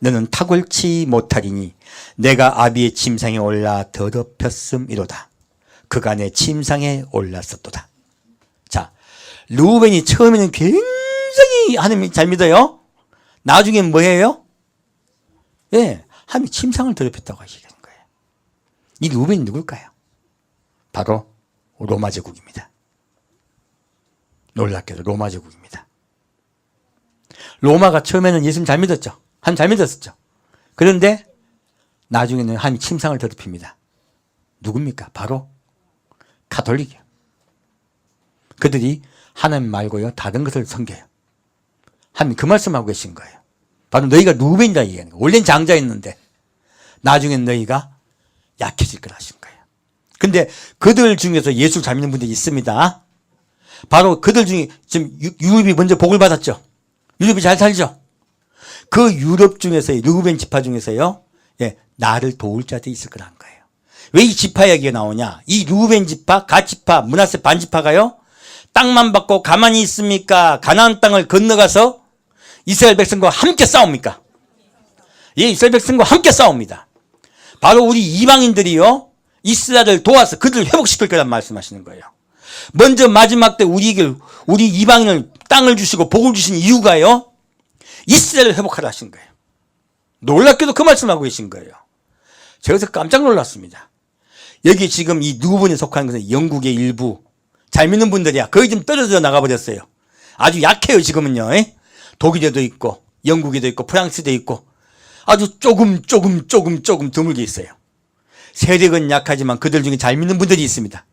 너는 탁월치 못하리니 내가 아비의 침상에 올라 더럽혔음이로다. 그가 내 침상에 올랐었도다. 자, 르우벤이 처음에는 굉장히 하나님 잘 믿어요. 나중엔 뭐예요? 예, 하나님이 침상을 더럽혔다고 하시는 거예요. 이 르우벤이 누굴까요? 바로 로마 제국입니다. 놀랍게도 로마 제국입니다. 로마가 처음에는 예수님 잘 믿었죠. 하나님 잘 믿었었죠. 그런데 나중에는 하나님 침상을 더럽힙니다. 누굽니까? 바로 가톨릭이에요. 그들이 하나님 말고요 다른 것을 섬겨요. 하나님 그 말씀하고 계신 거예요. 바로 너희가 르우벤이다 얘기하는 거예요. 원래는 장자였는데 나중엔 너희가 약해질 거라 하신 거예요. 근데 그들 중에서 예수를 잘 믿는 분들이 있습니다. 바로 그들 중에 지금 유럽이 먼저 복을 받았죠. 유럽이 잘 살죠. 그 유럽 중에서요, 르우벤 지파 중에서요, 예, 나를 도울 자들이 있을 거라는 거예요. 왜 이 지파 이야기가 나오냐? 이 르우벤 지파, 갓 지파, 므낫세 반 지파가요, 땅만 받고 가만히 있습니까? 가나안 땅을 건너가서 이스라엘 백성과 함께 싸웁니까? 예, 이스라엘 백성과 함께 싸웁니다. 바로 우리 이방인들이요, 이스라엘을 도와서 그들을 회복시킬 거란 말씀하시는 거예요. 먼저 마지막 때 우리 이방인을 땅을 주시고 복을 주신 이유가요, 이스라엘을 회복하라 하신 거예요. 놀랍게도 그 말씀하고 계신 거예요. 제가 그래서 깜짝 놀랐습니다. 여기 지금 이 르우벤에 속하는 것은 영국의 일부 잘 믿는 분들이야. 거의 좀 떨어져 나가버렸어요. 아주 약해요 지금은요. 독일에도 있고 영국에도 있고 프랑스에도 있고 아주 조금 드물게 있어요. 세력은 약하지만 그들 중에 잘 믿는 분들이 있습니다.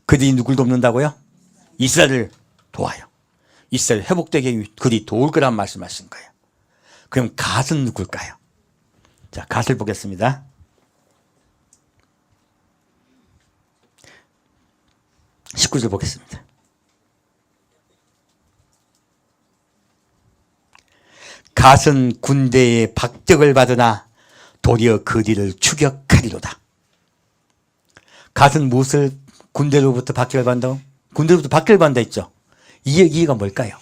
그들이 누굴 돕는다고요? 이스라엘을 도와요. 이스라엘 회복되게 그들이 도울 거란 말씀하신 거예요. 그럼 갓은 누굴까요? 자, 갓을 보겠습니다. (19절) 보겠습니다. 갓은 군대의 박격을 받으나 도리어 그들을 추격하리로다. 갓은 무엇을 군대로부터 박격을 받는다고? 군대로부터 박격을 받는다 했죠. 이 얘기가 뭘까요?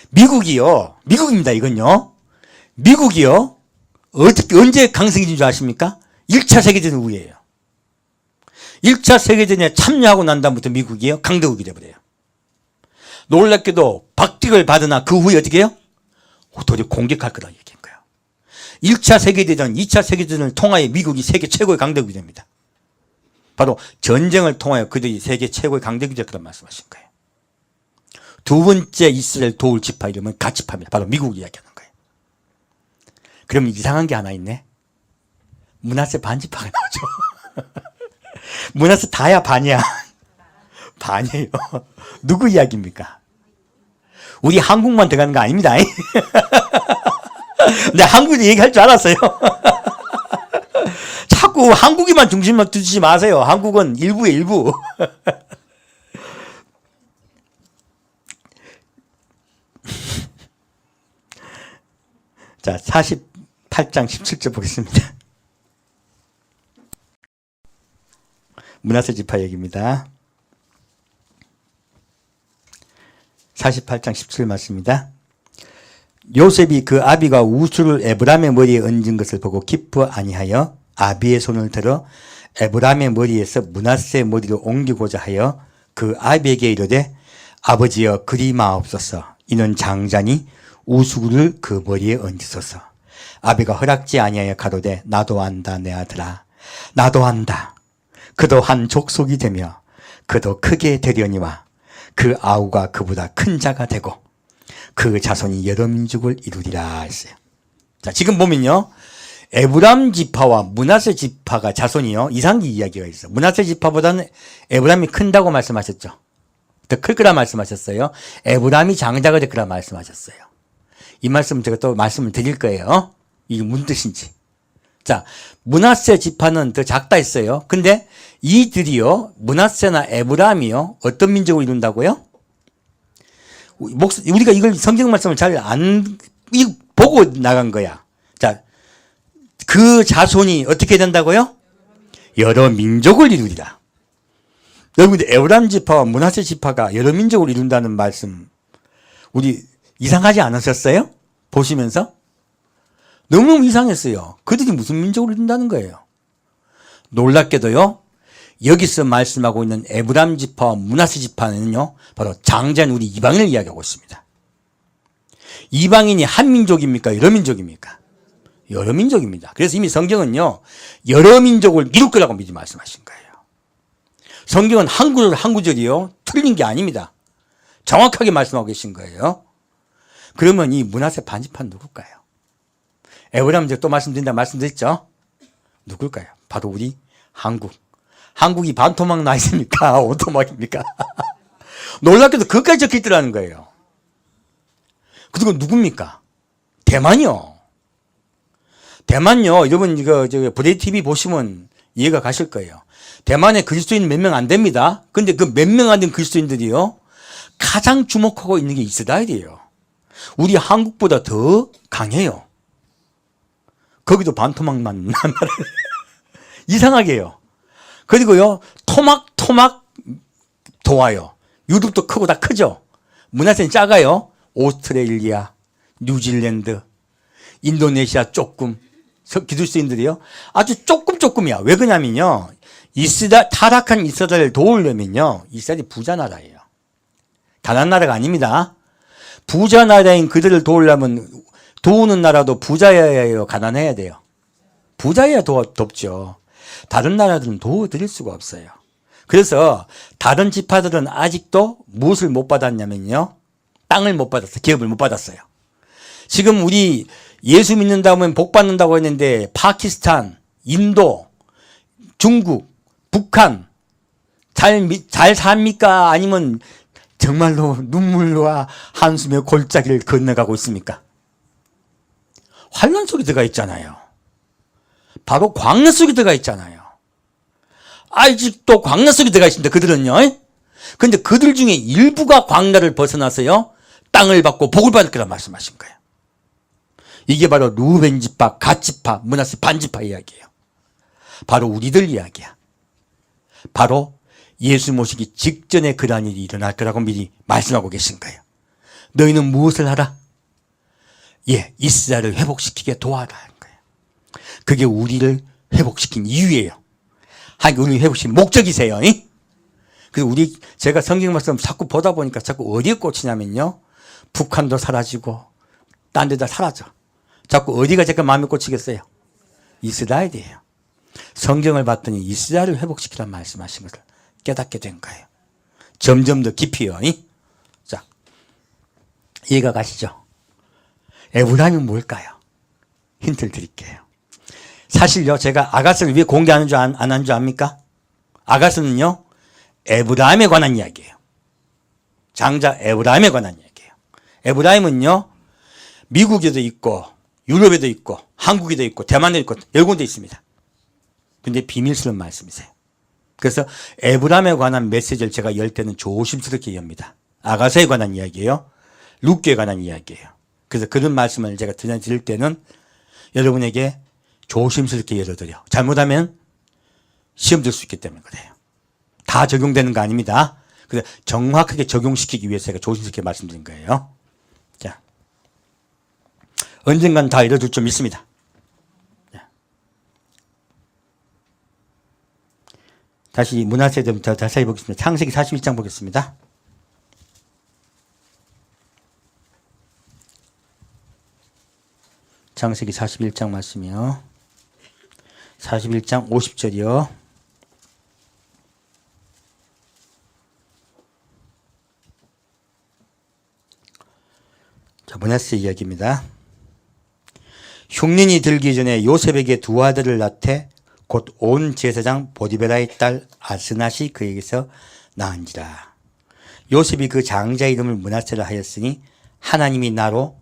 미국입니다 이건요. 미국이요, 언제 강성해진 줄 아십니까? 1차 세계대전 후에요. 1차 세계대전에 참여하고 난 다음부터 미국이요, 강대국이 되어버려요. 놀랍게도 박격을 받으나 그 후에 어떻게 해요? 도리어 공격할 거다 얘기한 거예요. 1차 세계대전, 2차 세계대전을 통하여 미국이 세계 최고의 강대국이 됩니다. 바로 전쟁을 통하여 그들이 세계 최고의 강대국이 됐다고 말씀하신 거예요. 두 번째 이스라엘 도울 지파 이름은 갓 지파입니다. 바로 미국 이야기하는 거예요. 그럼 이상한 게 하나 있네. 므낫세 반 지파가 나오죠. 므낫세 다야 반이야? 반이에요. 누구 이야기입니까? 우리 한국만 들어가는 거 아닙니다. 근데 한국에서 얘기할 줄 알았어요. 자꾸 한국에만 중심만 두지 마세요. 한국은 일부의 일부. 자, 48장 17절 보겠습니다. 므낫세 지파 얘기입니다. 48장 17절 말씀입니다. 요셉이 그 아비가 우수를 에브람의 머리에 얹은 것을 보고 기뻐 아니하여 아비의 손을 들어 에브람의 머리에서 므낫세 머리로 옮기고자 하여 그 아비에게 이르되 아버지여 그리 마옵소서. 이는 장자니 우수를 그 머리에 얹으소서. 아비가 허락지 아니하여 가로되 나도 안다 내 아들아 나도 안다. 그도 한 족속이 되며 그도 크게 되려니와 그 아우가 그보다 큰 자가 되고 그 자손이 여러 민족을 이루리라 했어요. 자, 지금 보면요. 에브람 지파와 므낫세 지파가 자손이요. 이상기 이야기가 있어요. 므낫세 지파보다는 에브람이 큰다고 말씀하셨죠. 더 클 거라 말씀하셨어요. 에브람이 장자가 될 거라 말씀하셨어요. 이 말씀 제가 또 말씀을 드릴 거예요. 이게 무슨 뜻인지. 자, 므낫세 지파는 더 작다 했어요. 근데 이들이요. 므낫세나 에브람이요. 어떤 민족을 이룬다고요? 우리가 이걸 성경 말씀을 잘 안 보고 나간 거야. 자, 그 자손이 어떻게 된다고요? 여러 민족을 이루리라. 여러분들 에브람 지파와 므낫세 지파가 여러 민족을 이룬다는 말씀 우리 이상하지 않으셨어요? 보시면서? 너무너무 이상했어요. 그들이 무슨 민족을 이룬다는 거예요. 놀랍게도요. 여기서 말씀하고 있는 에브람 지파와 므낫세 지파는요. 바로 장자인 우리 이방인을 이야기하고 있습니다. 이방인이 한 민족입니까? 여러 민족입니까? 여러 민족입니다. 그래서 이미 성경은요. 여러 민족을 이룰 거라고 미리 말씀하신 거예요. 성경은 한 구절이요. 틀린 게 아닙니다. 정확하게 말씀하고 계신 거예요. 그러면 이 므낫세 반지파는 누굴까요? 에브람 또 말씀드린다 말씀드렸죠? 누굴까요? 바로 우리 한국. 한국이 반토막 나 있습니까? 오토막입니까? 놀랍게도 그것까지 적혀 있더라는 거예요. 그리고 누굽니까? 대만이요. 대만요. 여러분 이거 브레이 TV 보시면 이해가 가실 거예요. 대만에 그리스도인 몇 명 안 됩니다. 근데 그 몇 명 안 된 그리스도인들이요. 가장 주목하고 있는 게 이스라엘이에요. 우리 한국보다 더 강해요. 거기도 반토막만 나라. 이상하게요. 그리고요. 토막 도와요. 유럽도 크고 다 크죠. 므낫세는 작아요. 오스트레일리아, 뉴질랜드, 인도네시아 조금. 기독교인들이요. 아주 조금이야. 왜 그러냐면요. 타락한 이스라엘을 도우려면요. 이스라엘이 부자 나라예요. 가난한 나라가 아닙니다. 부자 나라인 그들을 도우려면 도우는 나라도 부자여야 해요. 가난해야 돼요. 부자여야 돕죠. 다른 나라들은 도와드릴 수가 없어요. 그래서 다른 지파들은 아직도 무엇을 못 받았냐면요. 땅을 못 받았어요. 기업을 못 받았어요. 지금 우리 예수 믿는다면 복 받는다고 했는데 파키스탄, 인도, 중국, 북한 잘 삽니까? 아니면 정말로 눈물과 한숨의 골짜기를 건너가고 있습니까? 환란 속에 들어가 있잖아요. 바로 광야 속에 들어가 있잖아요. 아직도 광야 속에 들어가 있습니다. 그들은요. 그런데 그들 중에 일부가 광야를 벗어나서요. 땅을 받고 복을 받을 거라 말씀하신 거예요. 이게 바로 루벤 지파, 갓 지파, 므낫세 반지파 이야기예요. 바로 우리들 이야기야. 바로 예수 모시기 직전에 그러한 일이 일어날 거라고 미리 말씀하고 계신 거예요. 너희는 무엇을 하라? 이스라엘을 회복시키게 도와라 하는 거예요. 그게 우리를 회복시킨 이유예요. 하나님 우리를 회복시킨 목적이세요. 그래서 제가 성경 말씀 자꾸 보다 보니까 자꾸 어디에 꽂히냐면요. 북한도 사라지고 딴 데다 사라져. 자꾸 어디가 제가 마음에 꽂히겠어요? 이스라엘이에요. 성경을 봤더니 이스라엘을 회복시키라는 말씀하신 것을 깨닫게 된 거예요. 점점 더 깊이요. 자, 이해가 가시죠? 에브라임은 뭘까요? 힌트를 드릴게요. 사실요, 제가 아가스를 왜 공개하는 줄 안 하는 줄 압니까? 아가스는요, 에브라임에 관한 이야기예요. 장자 에브라임에 관한 이야기예요. 에브라임은요, 미국에도 있고, 유럽에도 있고, 한국에도 있고, 대만에도 있고, 여러 군데 있습니다. 근데 비밀스러운 말씀이세요. 그래서 에브라임에 관한 메시지를 제가 열 때는 조심스럽게 엽니다. 아가서에 관한 이야기예요. 룻기에 관한 이야기예요. 그래서 그런 말씀을 제가 드릴 때는 여러분에게 조심스럽게 열어드려. 잘못하면 시험 들 수 있기 때문에 그래요. 다 적용되는 거 아닙니다. 그래서 정확하게 적용시키기 위해서 제가 조심스럽게 말씀드린 거예요. 자, 언젠간 다 이뤄줄 줄 믿습니다. 다시 므낫세부터 자세히 보겠습니다. 창세기 41장 보겠습니다. 창세기 41장 말씀이요. 41장 50절이요. 자, 므낫세 이야기입니다. 흉년이 들기 전에 요셉에게 두 아들을 낳되 곧 온 제사장 보디베라의 딸 아스낫이 그에게서 낳은지라. 요셉이 그 장자 이름을 므낫세라 하였으니 하나님이 나로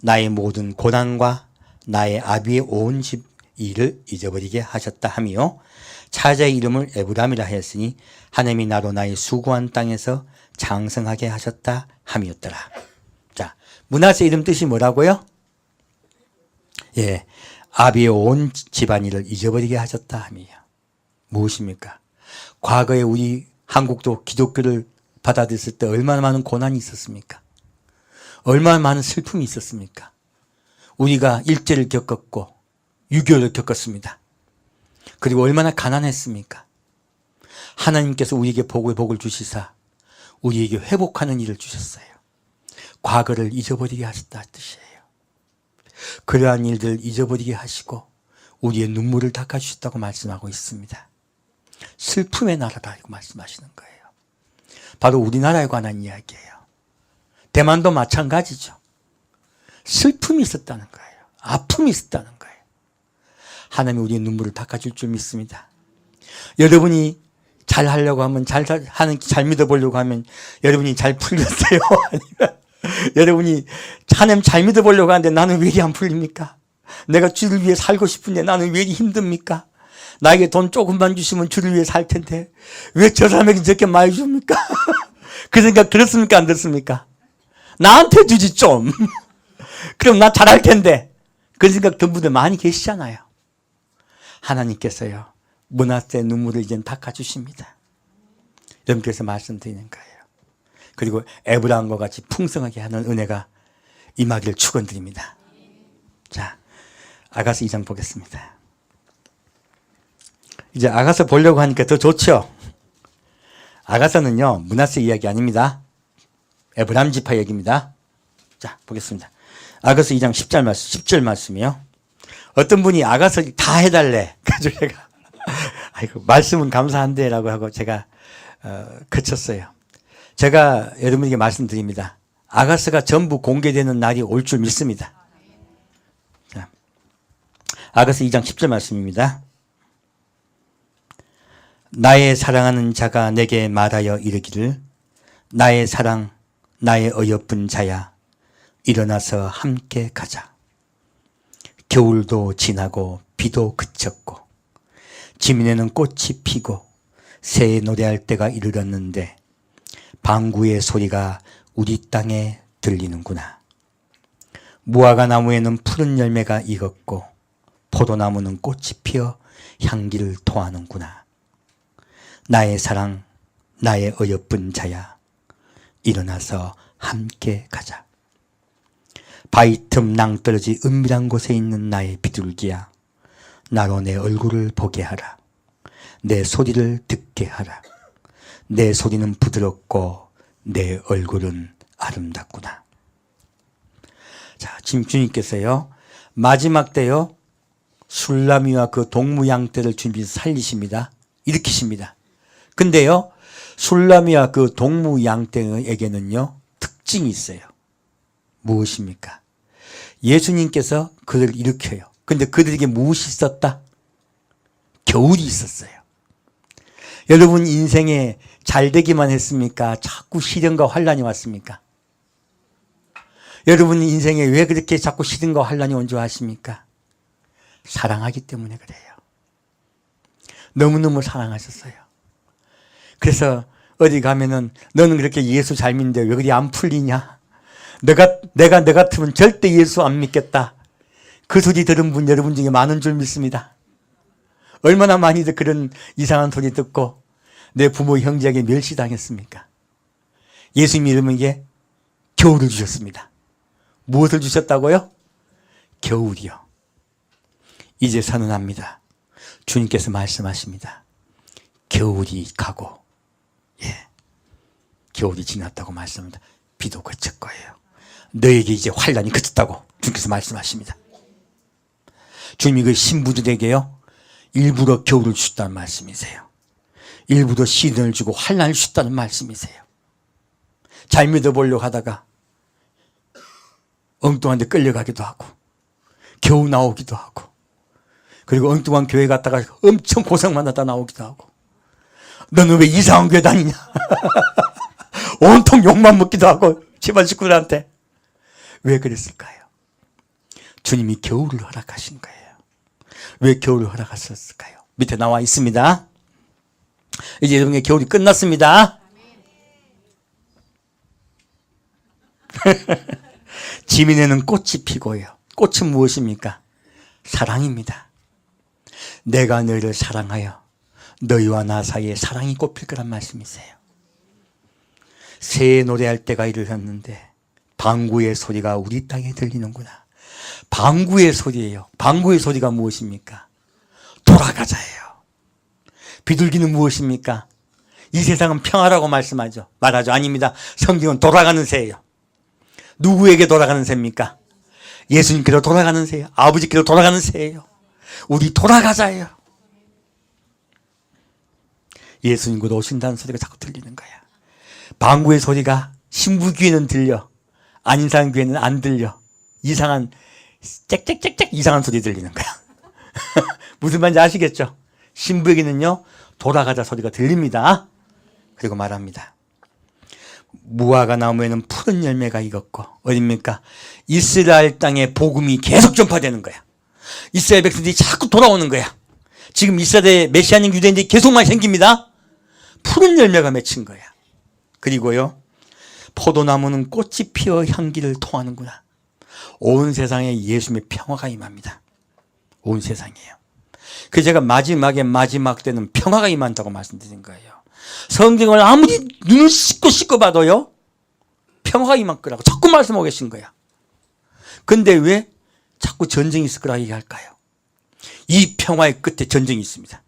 나의 모든 고난과 나의 아비의 온 집 일을 잊어버리게 하셨다 하며, 차자의 이름을 에브람이라 하였으니 하나님이 나로 나의 수고한 땅에서 장성하게 하셨다 함이었더라. 자, 므낫세 이름 뜻이 뭐라고요? 예, 아비의 온 집안일을 잊어버리게 하셨다 함이에요. 무엇입니까? 과거에 우리 한국도 기독교를 받아들였을 때 얼마나 많은 고난이 있었습니까? 얼마나 많은 슬픔이 있었습니까? 우리가 일제를 겪었고 6.25를 겪었습니다. 그리고 얼마나 가난했습니까? 하나님께서 우리에게 복을 주시사 우리에게 회복하는 일을 주셨어요. 과거를 잊어버리게 하셨다 뜻이에요. 그러한 일들을 잊어버리게 하시고 우리의 눈물을 닦아주셨다고 말씀하고 있습니다. 슬픔의 나라다 이고 말씀하시는 거예요. 바로 우리나라에 관한 이야기예요. 대만도 마찬가지죠. 슬픔이 있었다는 거예요. 아픔이 있었다는 거예요. 하나님이 우리의 눈물을 닦아줄 줄 믿습니다. 여러분이 잘 하려고 하면 잘 믿어보려고 하면 여러분이 잘 풀렸어요? 아니면 여러분이 하나님 잘 믿어보려고 하는데 나는 왜 이리 안 풀립니까? 내가 주를 위해 살고 싶은데 나는 왜 이리 힘듭니까? 나에게 돈 조금만 주시면 주를 위해 살 텐데 왜 저 사람에게 저렇게 많이 줍니까? 그 생각 들었습니까? 안 들었습니까? 나한테 주지 좀. 그럼 나 잘할 텐데. 그 생각 든 분들 많이 계시잖아요. 하나님께서요, 므낫세 눈물을 이제 닦아주십니다. 여러분께서 말씀드리는 거예요. 그리고 에브라임과 같이 풍성하게 하는 은혜가 임하기를 축원드립니다. 자, 아가서 2장 보겠습니다. 이제 아가서 보려고 하니까 더 좋죠. 아가서는요, 므낫세 이야기 아닙니다. 에브라임 지파 얘기입니다. 자, 보겠습니다. 아가서 2장 10절 말씀이요. 어떤 분이 아가서 다 해달래. 그래서 제가 아이고 말씀은 감사한데 라고 하고 제가 그쳤어요. 제가 여러분에게 말씀드립니다. 아가서가 전부 공개되는 날이 올 줄 믿습니다. 자, 아가서 2장 10절 말씀입니다. 나의 사랑하는 자가 내게 말하여 이르기를 나의 사랑 나의 어여쁜 자야 일어나서 함께 가자. 겨울도 지나고 비도 그쳤고 지면에는 꽃이 피고 새에 노래할 때가 이르렀는데 방구의 소리가 우리 땅에 들리는구나. 무화과 나무에는 푸른 열매가 익었고 포도나무는 꽃이 피어 향기를 토하는구나. 나의 사랑 나의 어여쁜 자야 일어나서 함께 가자. 바위 틈 낭떠러지 은밀한 곳에 있는 나의 비둘기야 나로 내 얼굴을 보게 하라. 내 소리를 듣게 하라. 내 소리는 부드럽고 내 얼굴은 아름답구나. 자, 지금 주님께서요 마지막 때요 술라미와 그 동무양떼를 주님께서 살리십니다. 일으키십니다. 근데요 술라미와 그 동무양떼에게는요 특징이 있어요. 무엇입니까? 예수님께서 그들을 일으켜요. 근데 그들에게 무엇이 있었다? 겨울이 있었어요. 여러분 인생에 잘 되기만 했습니까? 자꾸 시련과 환란이 왔습니까? 여러분 인생에 왜 그렇게 자꾸 시련과 환란이 온 줄 아십니까? 사랑하기 때문에 그래요. 너무너무 사랑하셨어요. 그래서 어디 가면은 너는 그렇게 예수 잘 믿는데 왜 그리 안 풀리냐? 내가 너 같으면 절대 예수 안 믿겠다. 그 소리 들은 분 여러분 중에 많은 줄 믿습니다. 얼마나 많이들 그런 이상한 소리 듣고 내 부모 형제에게 멸시당했습니까? 예수님 이름에게 겨울을 주셨습니다. 무엇을 주셨다고요? 겨울이요. 이제 선언합니다. 주님께서 말씀하십니다. 겨울이 가고 겨울이 지났다고 말씀합니다. 비도 그칠 거예요. 너에게 이제 환란이 그쳤다고 주님께서 말씀하십니다. 주님이 그 신부들에게요, 일부러 겨울을 주셨다는 말씀이세요. 일부러 시련을 주고 환난을 주셨다는 말씀이세요. 잘 믿어보려고 하다가 엉뚱한 데 끌려가기도 하고 겨우 나오기도 하고, 그리고 엉뚱한 교회 갔다가 엄청 고생만 하다 나오기도 하고, 너는 왜 이상한 교회 다니냐 온통 욕만 먹기도 하고 집안 식구들한테. 왜 그랬을까요? 주님이 겨울을 허락하신 거예요. 왜 겨울을 허락하셨을까요? 밑에 나와 있습니다. 이제 여러분의 겨울이 끝났습니다. 지민에는 꽃이 피고요. 꽃은 무엇입니까? 사랑입니다. 내가 너희를 사랑하여 너희와 나 사이에 사랑이 꽃필 거란 말씀이세요. 새해 노래할 때가 이르렀는데 방구의 소리가 우리 땅에 들리는구나. 방구의 소리예요. 방구의 소리가 무엇입니까? 돌아가자예요. 비둘기는 무엇입니까? 이 세상은 평화라고 말씀하죠. 말하죠. 아닙니다. 성경은 돌아가는 새예요. 누구에게 돌아가는 새입니까? 예수님께로 돌아가는 새예요. 아버지께로 돌아가는 새예요. 우리 돌아가자예요. 예수님께로 오신다는 소리가 자꾸 들리는 거야. 방구의 소리가 신부 귀에는 들려, 아닌 사람 귀에는 안 들려. 이상한 짹짹짹짹 이상한 소리 들리는 거야. 무슨 말인지 아시겠죠? 신부에게는요, 돌아가자 소리가 들립니다. 그리고 말합니다. 무화과 나무에는 푸른 열매가 익었고, 어딥니까? 이스라엘 땅에 복음이 계속 전파되는 거야. 이스라엘 백성들이 자꾸 돌아오는 거야. 지금 이스라엘에 메시아님 유대인들이 계속 많이 생깁니다. 푸른 열매가 맺힌 거야. 그리고요, 포도나무는 꽃이 피어 향기를 토하는구나. 온 세상에 예수님의 평화가 임합니다. 온 세상이에요. 그래서 제가 마지막 때는 평화가 임한다고 말씀드린 거예요. 성경을 아무리 눈을 씻고 봐도요, 평화가 임할 거라고 자꾸 말씀하고 계신 거야. 근데 왜 자꾸 전쟁이 있을 거라고 얘기할까요? 이 평화의 끝에 전쟁이 있습니다.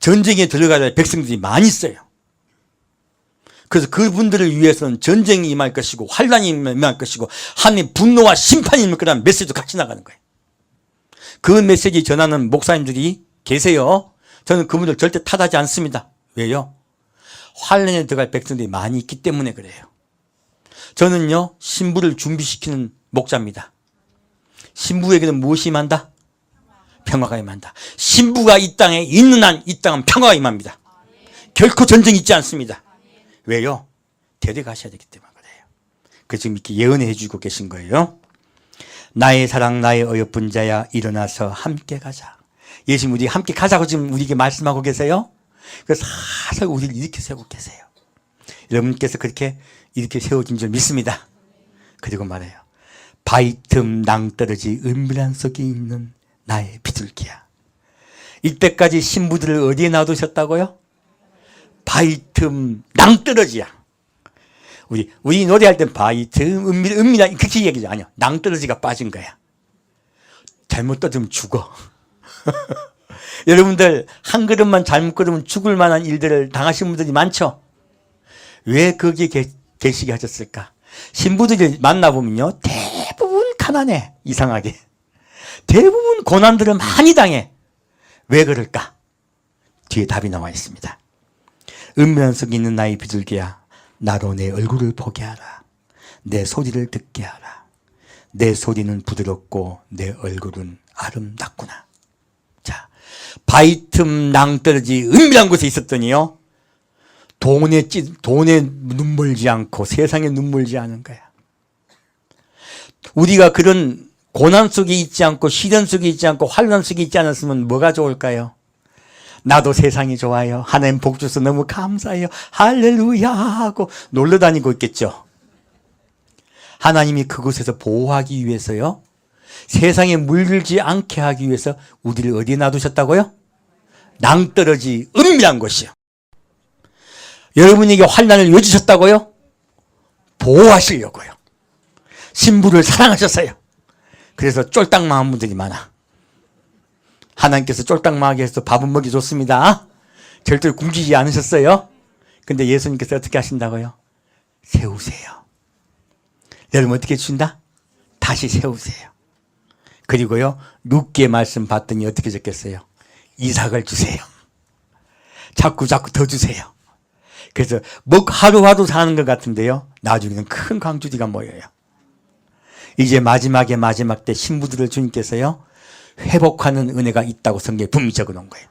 전쟁에 들어가야 백성들이 많이 있어요. 그래서 그분들을 위해서는 전쟁이 임할 것이고 환난이 임할 것이고 하나님의 분노와 심판이 임할 거라는 메시지도 같이 나가는 거예요. 그 메시지 전하는 목사님들이 계세요. 저는 그분들 절대 탓하지 않습니다. 왜요? 환난에 들어갈 백성들이 많이 있기 때문에 그래요. 저는요, 신부를 준비시키는 목자입니다. 신부에게는 무엇이 임한다? 평화가 임한다. 신부가 이 땅에 있는 한 이 땅은 평화가 임합니다. 결코 전쟁이 있지 않습니다. 왜요? 데려가셔야 되기 때문에 그래요. 그래서 지금 이렇게 예언해 주고 계신 거예요. 나의 사랑 나의 어여쁜 자야 일어나서 함께 가자. 예수님 우리 함께 가자고 지금 우리에게 말씀하고 계세요. 그래서 살살 우리를 이렇게 세우고 계세요. 여러분께서 그렇게 이렇게 세워진 줄 믿습니다. 그리고 말해요. 바위 틈 낭떠러지 은밀한 속에 있는 나의 비둘기야. 이때까지 신부들을 어디에 놔두셨다고요? 바위 틈 낭떠러지야. 우리 노래할 땐 바위 틈 은밀한 그렇게 얘기죠. 아니요, 낭떠러지가 빠진 거야. 잘못 떠들면 죽어. 여러분들 한 걸음만 잘못 걸으면 죽을 만한 일들을 당하신 분들이 많죠. 왜 거기에 계시게 하셨을까? 신부들을 만나보면요, 대부분 가난해. 이상하게 대부분 고난들을 많이 당해. 왜 그럴까? 뒤에 답이 나와 있습니다. 은밀한 속에 있는 나의 비둘기야, 나로 내 얼굴을 보게 하라. 내 소리를 듣게 하라. 내 소리는 부드럽고 내 얼굴은 아름답구나. 자, 바위 틈 낭떠러지 은밀한 곳에 있었더니요, 돈에 눈물지 않고 세상에 눈물지 않은 거야. 우리가 그런 고난 속에 있지 않고 시련 속에 있지 않고 환난 속에 있지 않았으면 뭐가 좋을까요? 나도 세상이 좋아요. 하나님 복 주셔서 너무 감사해요. 할렐루야 하고 놀러 다니고 있겠죠. 하나님이 그곳에서 보호하기 위해서요, 세상에 물들지 않게 하기 위해서 우리를 어디에 놔두셨다고요? 낭떠러지 은밀한 곳이요. 여러분에게 환난을 왜 주셨다고요? 보호하시려고요. 신부를 사랑하셨어요. 그래서 쫄딱망한 분들이 많아. 하나님께서 쫄딱망하게 해서 밥은 먹이 줬습니다. 절대로 굶기지 않으셨어요. 근데 예수님께서 어떻게 하신다고요? 세우세요. 여러분 어떻게 주신다? 다시 세우세요. 그리고요, 룻기의 말씀 봤더니 어떻게 적겠어요? 이삭을 주세요. 자꾸 더 주세요. 그래서 하루하루 사는 것 같은데요, 나중에는 큰 강주리가 모여요. 이제 마지막 때 신부들을 주님께서요, 회복하는 은혜가 있다고 성경에 분명히 적어 놓은 거예요.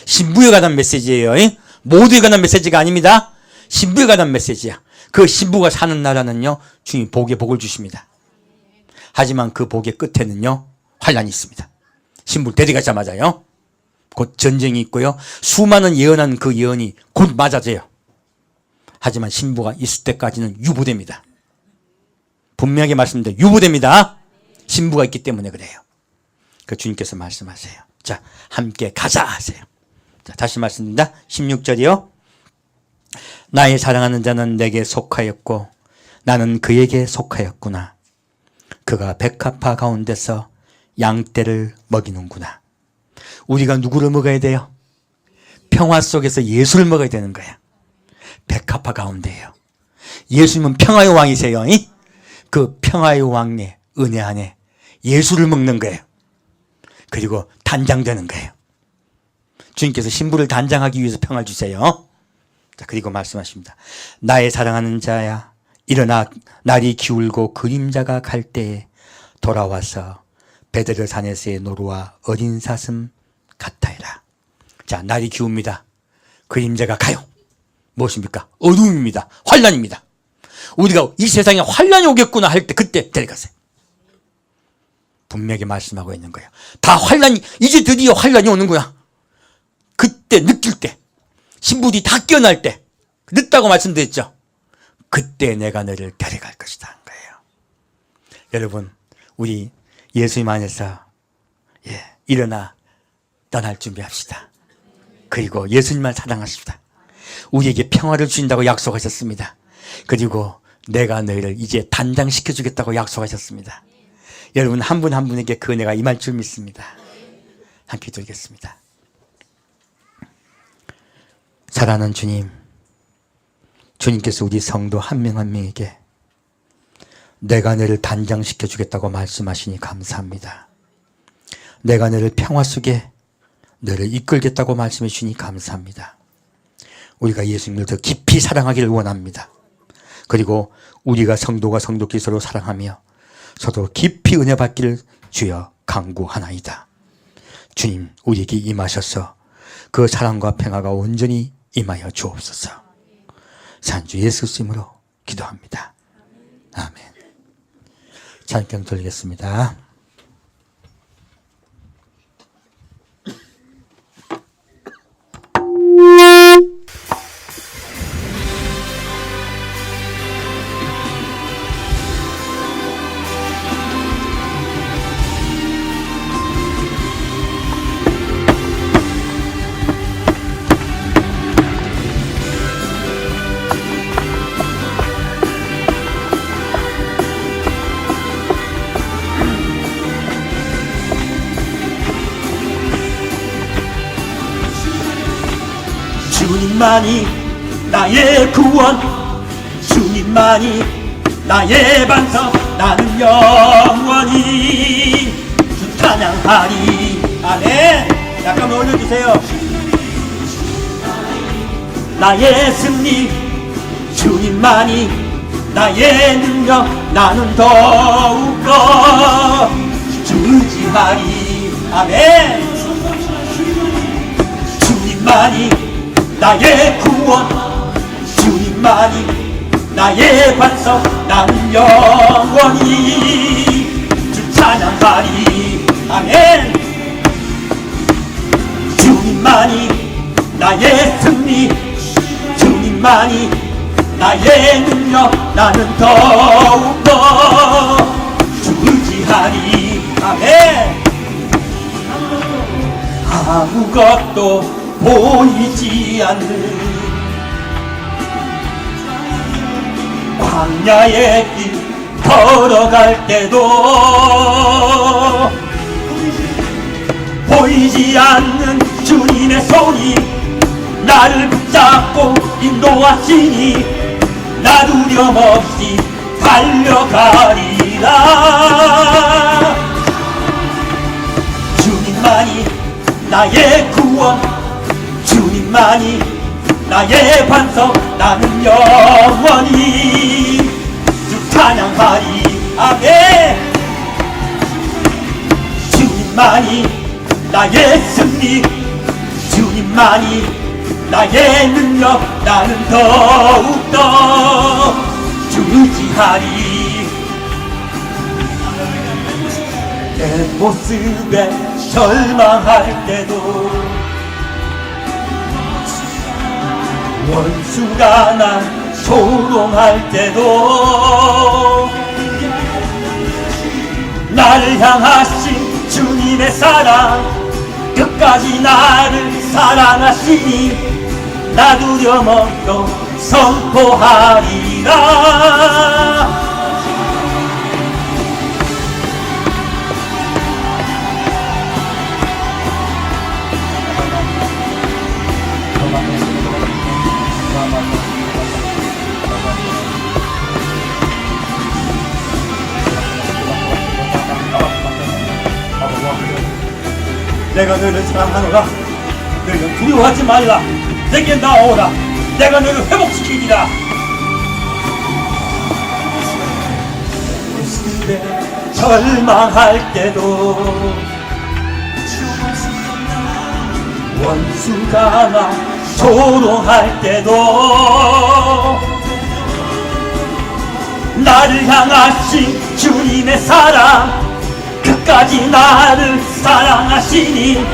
신부에 관한 메시지예요. 모두에 관한 메시지가 아닙니다. 신부에 관한 메시지야. 그 신부가 사는 나라는요, 주님 복에 복을 주십니다. 하지만 그 복의 끝에는요, 환란이 있습니다. 신부를 데려가자마자요, 곧 전쟁이 있고요, 수많은 예언한 그 예언이 곧 맞아져요. 하지만 신부가 있을 때까지는 유보됩니다. 분명하게 말씀드려요. 유보됩니다. 신부가 있기 때문에 그래요. 그 주님께서 말씀하세요. 자, 함께 가자 하세요. 자, 다시 말씀드립니다. 16절이요. 나의 사랑하는 자는 내게 속하였고 나는 그에게 속하였구나. 그가 백합화 가운데서 양떼를 먹이는구나. 우리가 누구를 먹어야 돼요? 평화 속에서 예수를 먹어야 되는 거야. 백합화 가운데예요. 예수님은 평화의 왕이세요. 그 평화의 왕의 은혜 안에 예수를 먹는 거예요. 그리고 단장되는 거예요. 주님께서 신부를 단장하기 위해서 평화를 주세요. 자, 그리고 말씀하십니다. 나의 사랑하는 자야, 일어나 날이 기울고 그림자가 갈 때에 돌아와서 베드레 산에서의 노루와 어린 사슴 같아해라. 자, 날이 기웁니다. 그림자가 가요. 무엇입니까? 어둠입니다. 환란입니다. 우리가 이 세상에 환란이 오겠구나 할 때 그때 데려가세요. 분명히 말씀하고 있는 거예요. 다 환란이, 이제 드디어 환란이 오는구나. 그때 느낄 때, 신부들이 다 깨어날 때, 늦다고 말씀드렸죠. 그때 내가 너를 데려갈 것이다 한 거예요. 여러분, 우리 예수님 안에서 일어나 떠날 준비합시다. 그리고 예수님만 사랑하십시다. 우리에게 평화를 주신다고 약속하셨습니다. 그리고 내가 너희를 이제 단장시켜 주겠다고 약속하셨습니다. 여러분, 한 분 한 분에게 그 은혜가 임할 줄 믿습니다. 함께 드리겠습니다. 사랑하는 주님, 주님께서 우리 성도 한 명 한 명에게 내가 너를 단장시켜 주겠다고 말씀하시니 감사합니다. 내가 너를 평화 속에 너를 이끌겠다고 말씀해 주시니 감사합니다. 우리가 예수님을 더 깊이 사랑하기를 원합니다. 그리고 우리가 성도가 성도끼리 서로 사랑하며 서로 깊이 은혜 받기를 주여 간구하나이다. 주님, 우리에게 임하셔서 그 사랑과 평화가 온전히 임하여 주옵소서. 산주 예수 그리스도로 기도합니다. 아멘. 찬양 돌리겠습니다. 주님만이 나의 구원, 주님만이 나의 반석, 나는 영원히 주 찬양하리. 아멘. 잠깐만 올려주세요. 나의 승리, 주님만이 나의 능력, 나는 더욱더 주 의지하리. 아멘. 주님만이 나의 구원, 주님만이 나의 반석, 나는 영원히 주 찬양하리. 아멘. 주님만이 나의 승리, 주님만이 나의 능력, 나는 더욱더 주 의지하리. 아멘. 아무것도 보이지 않는 광야의 길 걸어갈 때도 보이지 않는 주님의 손이 나를 붙잡고 인도하시니 나 두려움 없이 달려가리라. 주님만이 나의 구원, 주님만이 나의 반석, 나는 영원히 주 찬양하리. 아멘. 주님만이 나의 승리, 주님만이 나의 능력, 나는 더욱더 주를 의지하리. 내 모습에 절망할 때도 원수가 날 조롱할 때도 나를 향하신 주님의 사랑, 끝까지 나를 사랑하시니 나 두려움없고 선포하리라. 내가 너를 사랑하노라. 너희는 두려워하지 말라. 내게 나오라. 내가 너를 회복시키리라. 모습에 절망할 때도 원수가 나 조롱할 때도 나를 향하신 주님의 사랑, 끝까지 나를 사랑하시니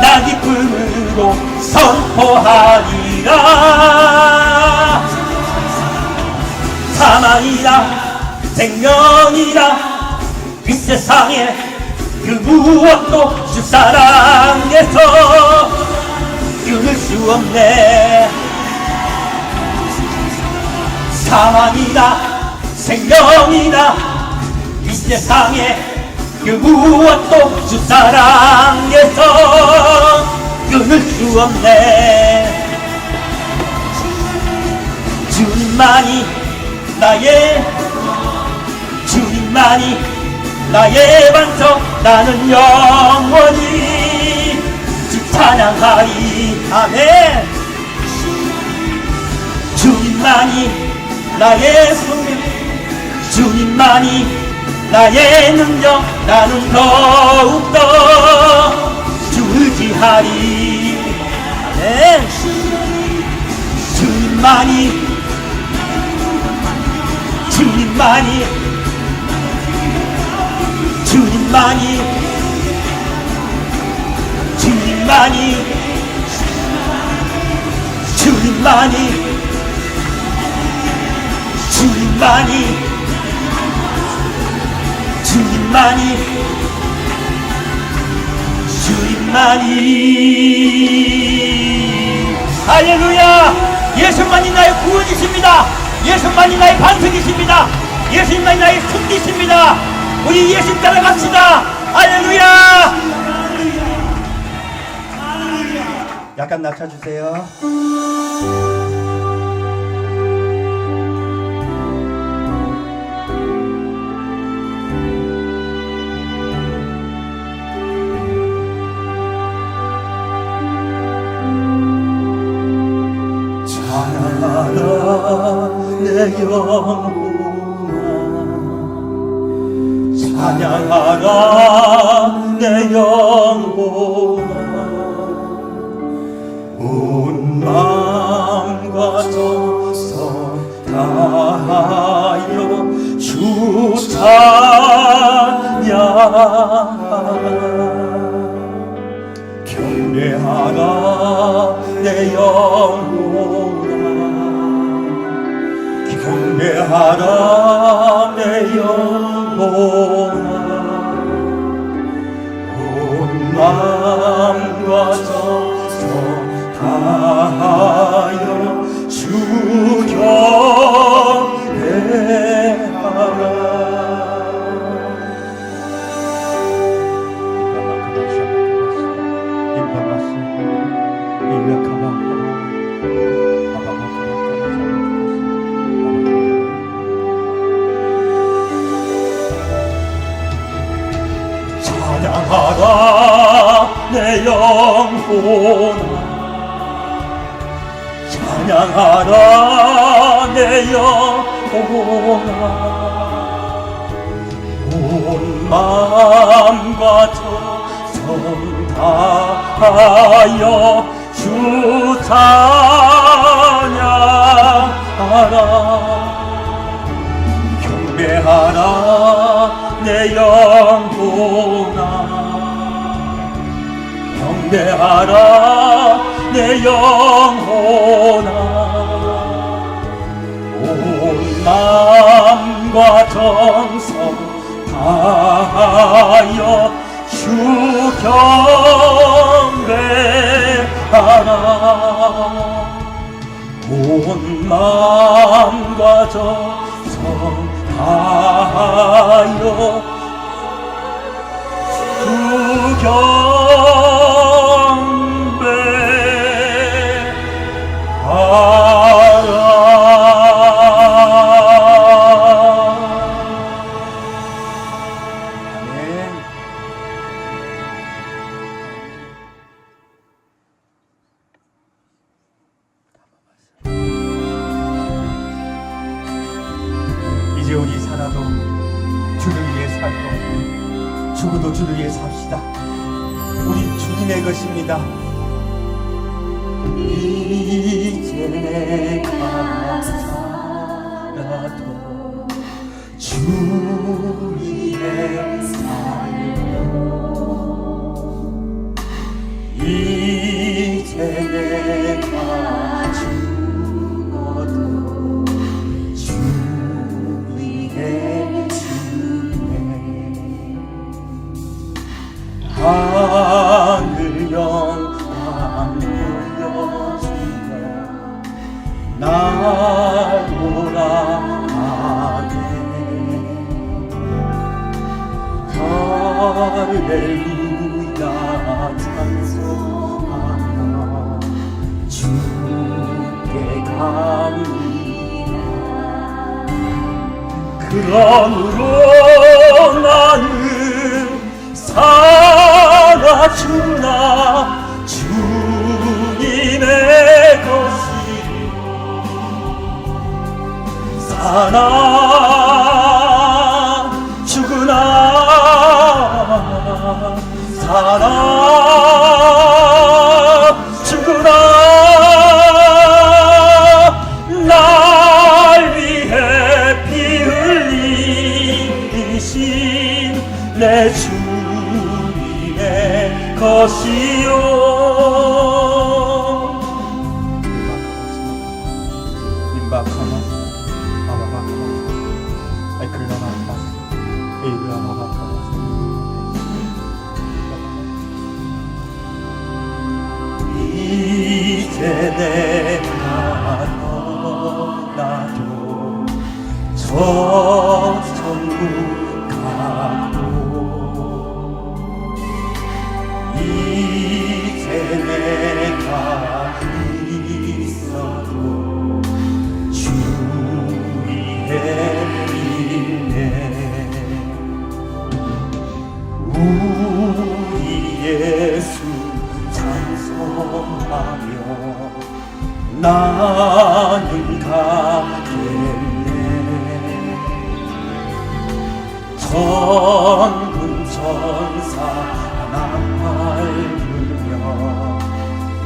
나 기쁨으로 선포하리라. 사망이라 생명이라 이 세상에 그 무엇도 주 사랑에서 끊을 수 없네. 사망이라 생명이라 이 세상에 그 무엇도 주 사랑에서 끊을 수 없네. 주님만이 나의, 주님만이 나의 반석, 나는 영원히 주 찬양하리. 아멘. 주님만이 나의 승리, 주님만이 나의 능력, 나는 더욱더 주 의지하리. 아멘. 주님만이, 주님만이, 주님만이, 주님만이, 주님만이, 주님만이, 주님만이, 주님만이. 할렐루야. 예수만이 나의 구원이십니다. 예수만이 나의 반석이십니다. 예수님만이 나의 승리십니다. 우리 예수 따라갑시다. 할렐루야. 약간 낮춰주세요. 내 영혼아 찬양하라. 내 영혼아 온 마음과 정성 다하여 주 찬양하라. 경배하라. 내 영혼아 경배하라. 내 영혼아 온 마음과 정성 다하여 주 경배하라. 찬양하라. 내 영혼아 찬양하라 내 영혼아 온 마음과 정성 다하여 주 찬양하라 경배하라 내 영혼아 경배하라 내 영혼아 온 마음과 정성 다하여 주 경배하라 온 마음과 정성 다하여 주 아멘. 이제 우리 살아도 주를 위해 살고 죽어도 주를 위해 삽시다. 우리 주님의 것입니다. 이제 내가 살아도 주 위에 살고 이제 내가 죽어도 주 위에 죽네 하늘 영광 누려주며 날 오라하네 할렐루야 찬송하며 주께 감리하 그러므로 나는 살아주나 주님의 것이요 사나 죽으나 사나 죽으나 날 위해 피 흘리신 내 주님의 것이요 임박하마스 아바바카마스 아이클라마카마스 에이블라마바카마스 이제 내가 떠나도 저 천국 가고 이제 내가 있어도 주 위에 있네 우리 예수 찬송하며 나는 가겠네 천군 천사 나팔 불며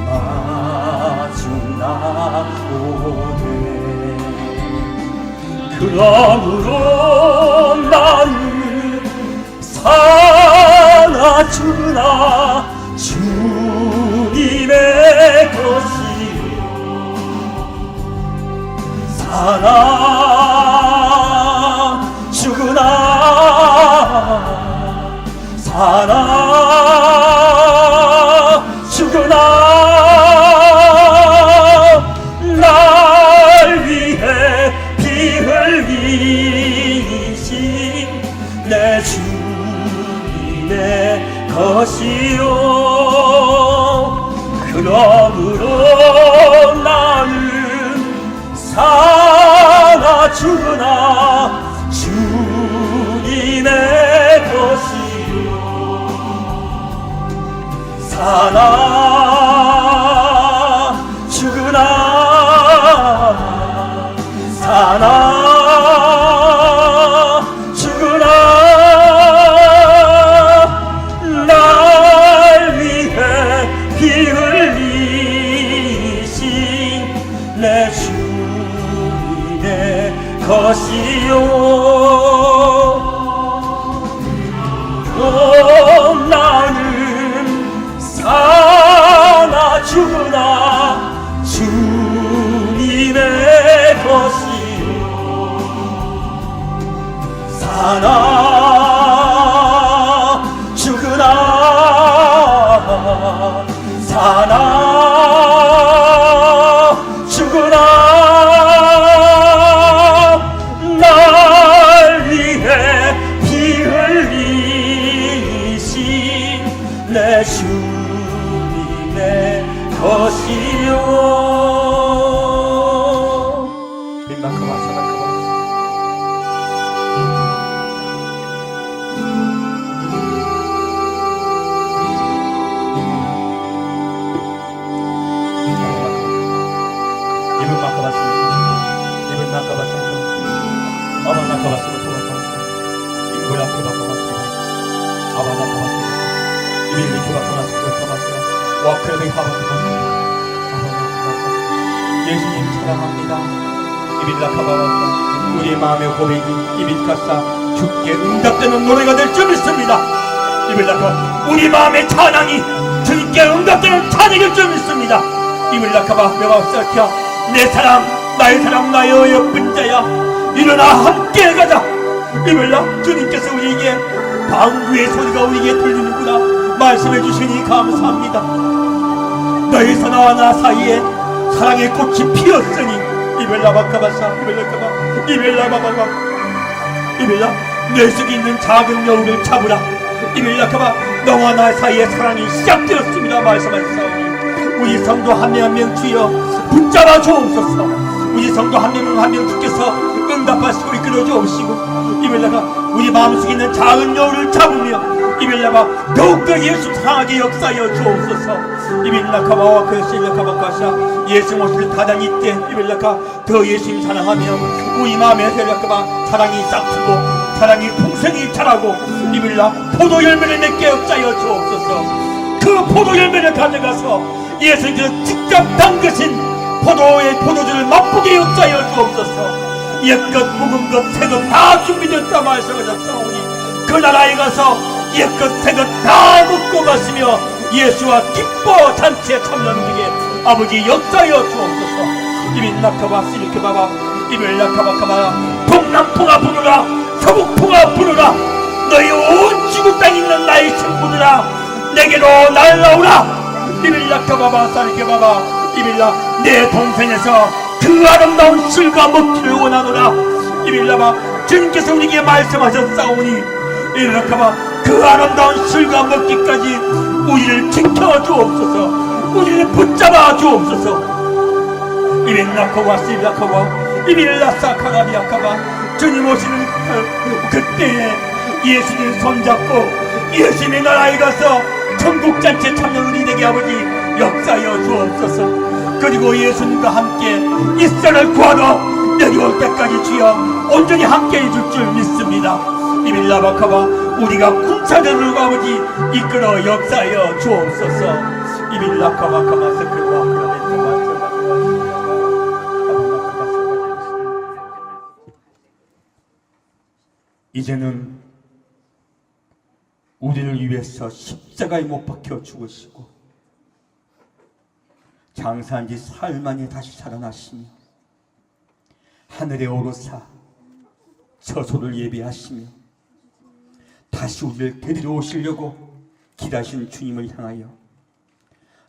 마중 나오네 그러므로 나는 살아주나 주님의 것이요 사나 죽으나 사나 죽으나 날 위해 피 흘리신 내 주님의 것이요 그러므로 나는 살아 죽으나 주님의 것이요 사나 죽으나 사나 죽으나 날 위해 피 흘리신 내 주님의 것이요 나는 사나 죽으나 주님의 것이요 사나 죽으나 사나 죽으나 날 위해 피 흘리신 내 주님의 것이요 예수님 사랑합니다. 우리의 마음의 고백이 이빌카사 주께 응답되는 노래가 될 줄 믿습니다. 우리 마음의 찬양이 주님께 응답되는 찬양이 될 줄 믿습니다. 내 사랑 나의 사랑 나의 어여쁜 자야 일어나 함께 가자. 주님께서 우리에게 방구의 소리가 우리에게 들리는구나 말씀해 주시니 감사합니다. 너희서 나와 나 사이에 사랑의 꽃이 피었으니 내 속에 있는 작은 여우를 잡으라. 너와 나 사이에 사랑이 시작되었습니다 말씀하셨사오니 우리 성도 한 명 한 명 주여 붙잡아 주옵소서. 우리 성도 한 명 한 명 주께서 응답하시고 이끌어 주옵시고 우리 마음속에 있는 작은 여우를 잡으며 더욱더 예수 사랑하게 역사하여 주옵소서. 예수 모실 타당이 때 더 예수님 사랑하며 우리 마음에 사랑이 싹트고 사랑이 풍성히 자라고 포도 열매를 맺게 역사하여 주옵소서. 그 포도 열매를 가져가서 예수님께서 직접 담그신 포도주를 맛보게 역사하여 주옵소서. 옛것 묵은 것 새것 다 준비됐다 말씀하셨사오니 그 나라에 가서 옛것 새것 다 먹고 마시며 예수와 기뻐 잔치에 참여하게 아버지 역사하여 주옵소서. 동남풍아 부르라 서북풍아 부르라 너희 온 지구 땅에 있는 나의 친구들아 내게로 날라오라. 내 동생에서 그 아름다운 술과 먹기를 원하노라. 주님께서 우리에게 말씀하셨사오니 그 아름다운 술과 먹기까지 우리를 지켜 주옵소서. 우리를 붙잡아 주옵소서. 주님 오시는 그때에 예수님 손잡고 예수님의 나라에 가서 천국잔치에 참여하는 우리에게 아버지 역사하여 주옵소서. 그리고 예수님과 함께 이스라엘 구하러 내려올 때까지 주여 온전히 함께 해줄 줄 믿습니다. 우리가 군사대로 아버지 이끌어 역사하여 주옵소서. 이제는 우리를 위해서 십자가에 못 박혀 죽으시고 장사한 지 사흘 만에 다시 살아나시며 하늘에 오르사 처소를 예비하시며 다시 우리를 데리러 오시려고 기다리신 주님을 향하여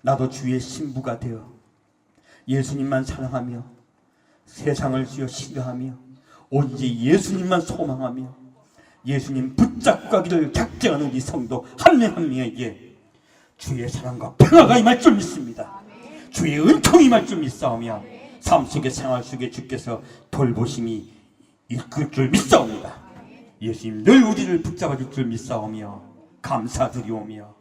나도 주의 신부가 되어 예수님만 사랑하며 세상을 주여 싫어하며 오직 예수님만 소망하며 예수님 붙잡고 가기를 작정하는 우리 성도 한 명 한 명에게 주의 사랑과 평화가 임할 줄 믿습니다. 주의 은총이 임할 줄 믿사오며 삶 속의 생활 속에 주께서 돌보심이 이끌 줄 믿사옵니다. 예수님 늘 우리를 붙잡아 줄 줄 믿사오며 감사드리오며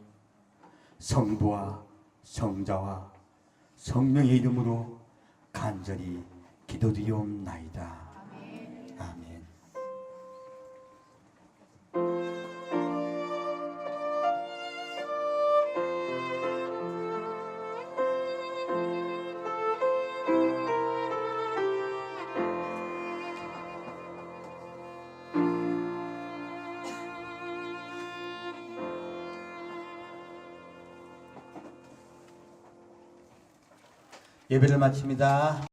성부와 성자와 성령의 이름으로 간절히 기도드리옵나이다. 아멘. 예배를 마칩니다.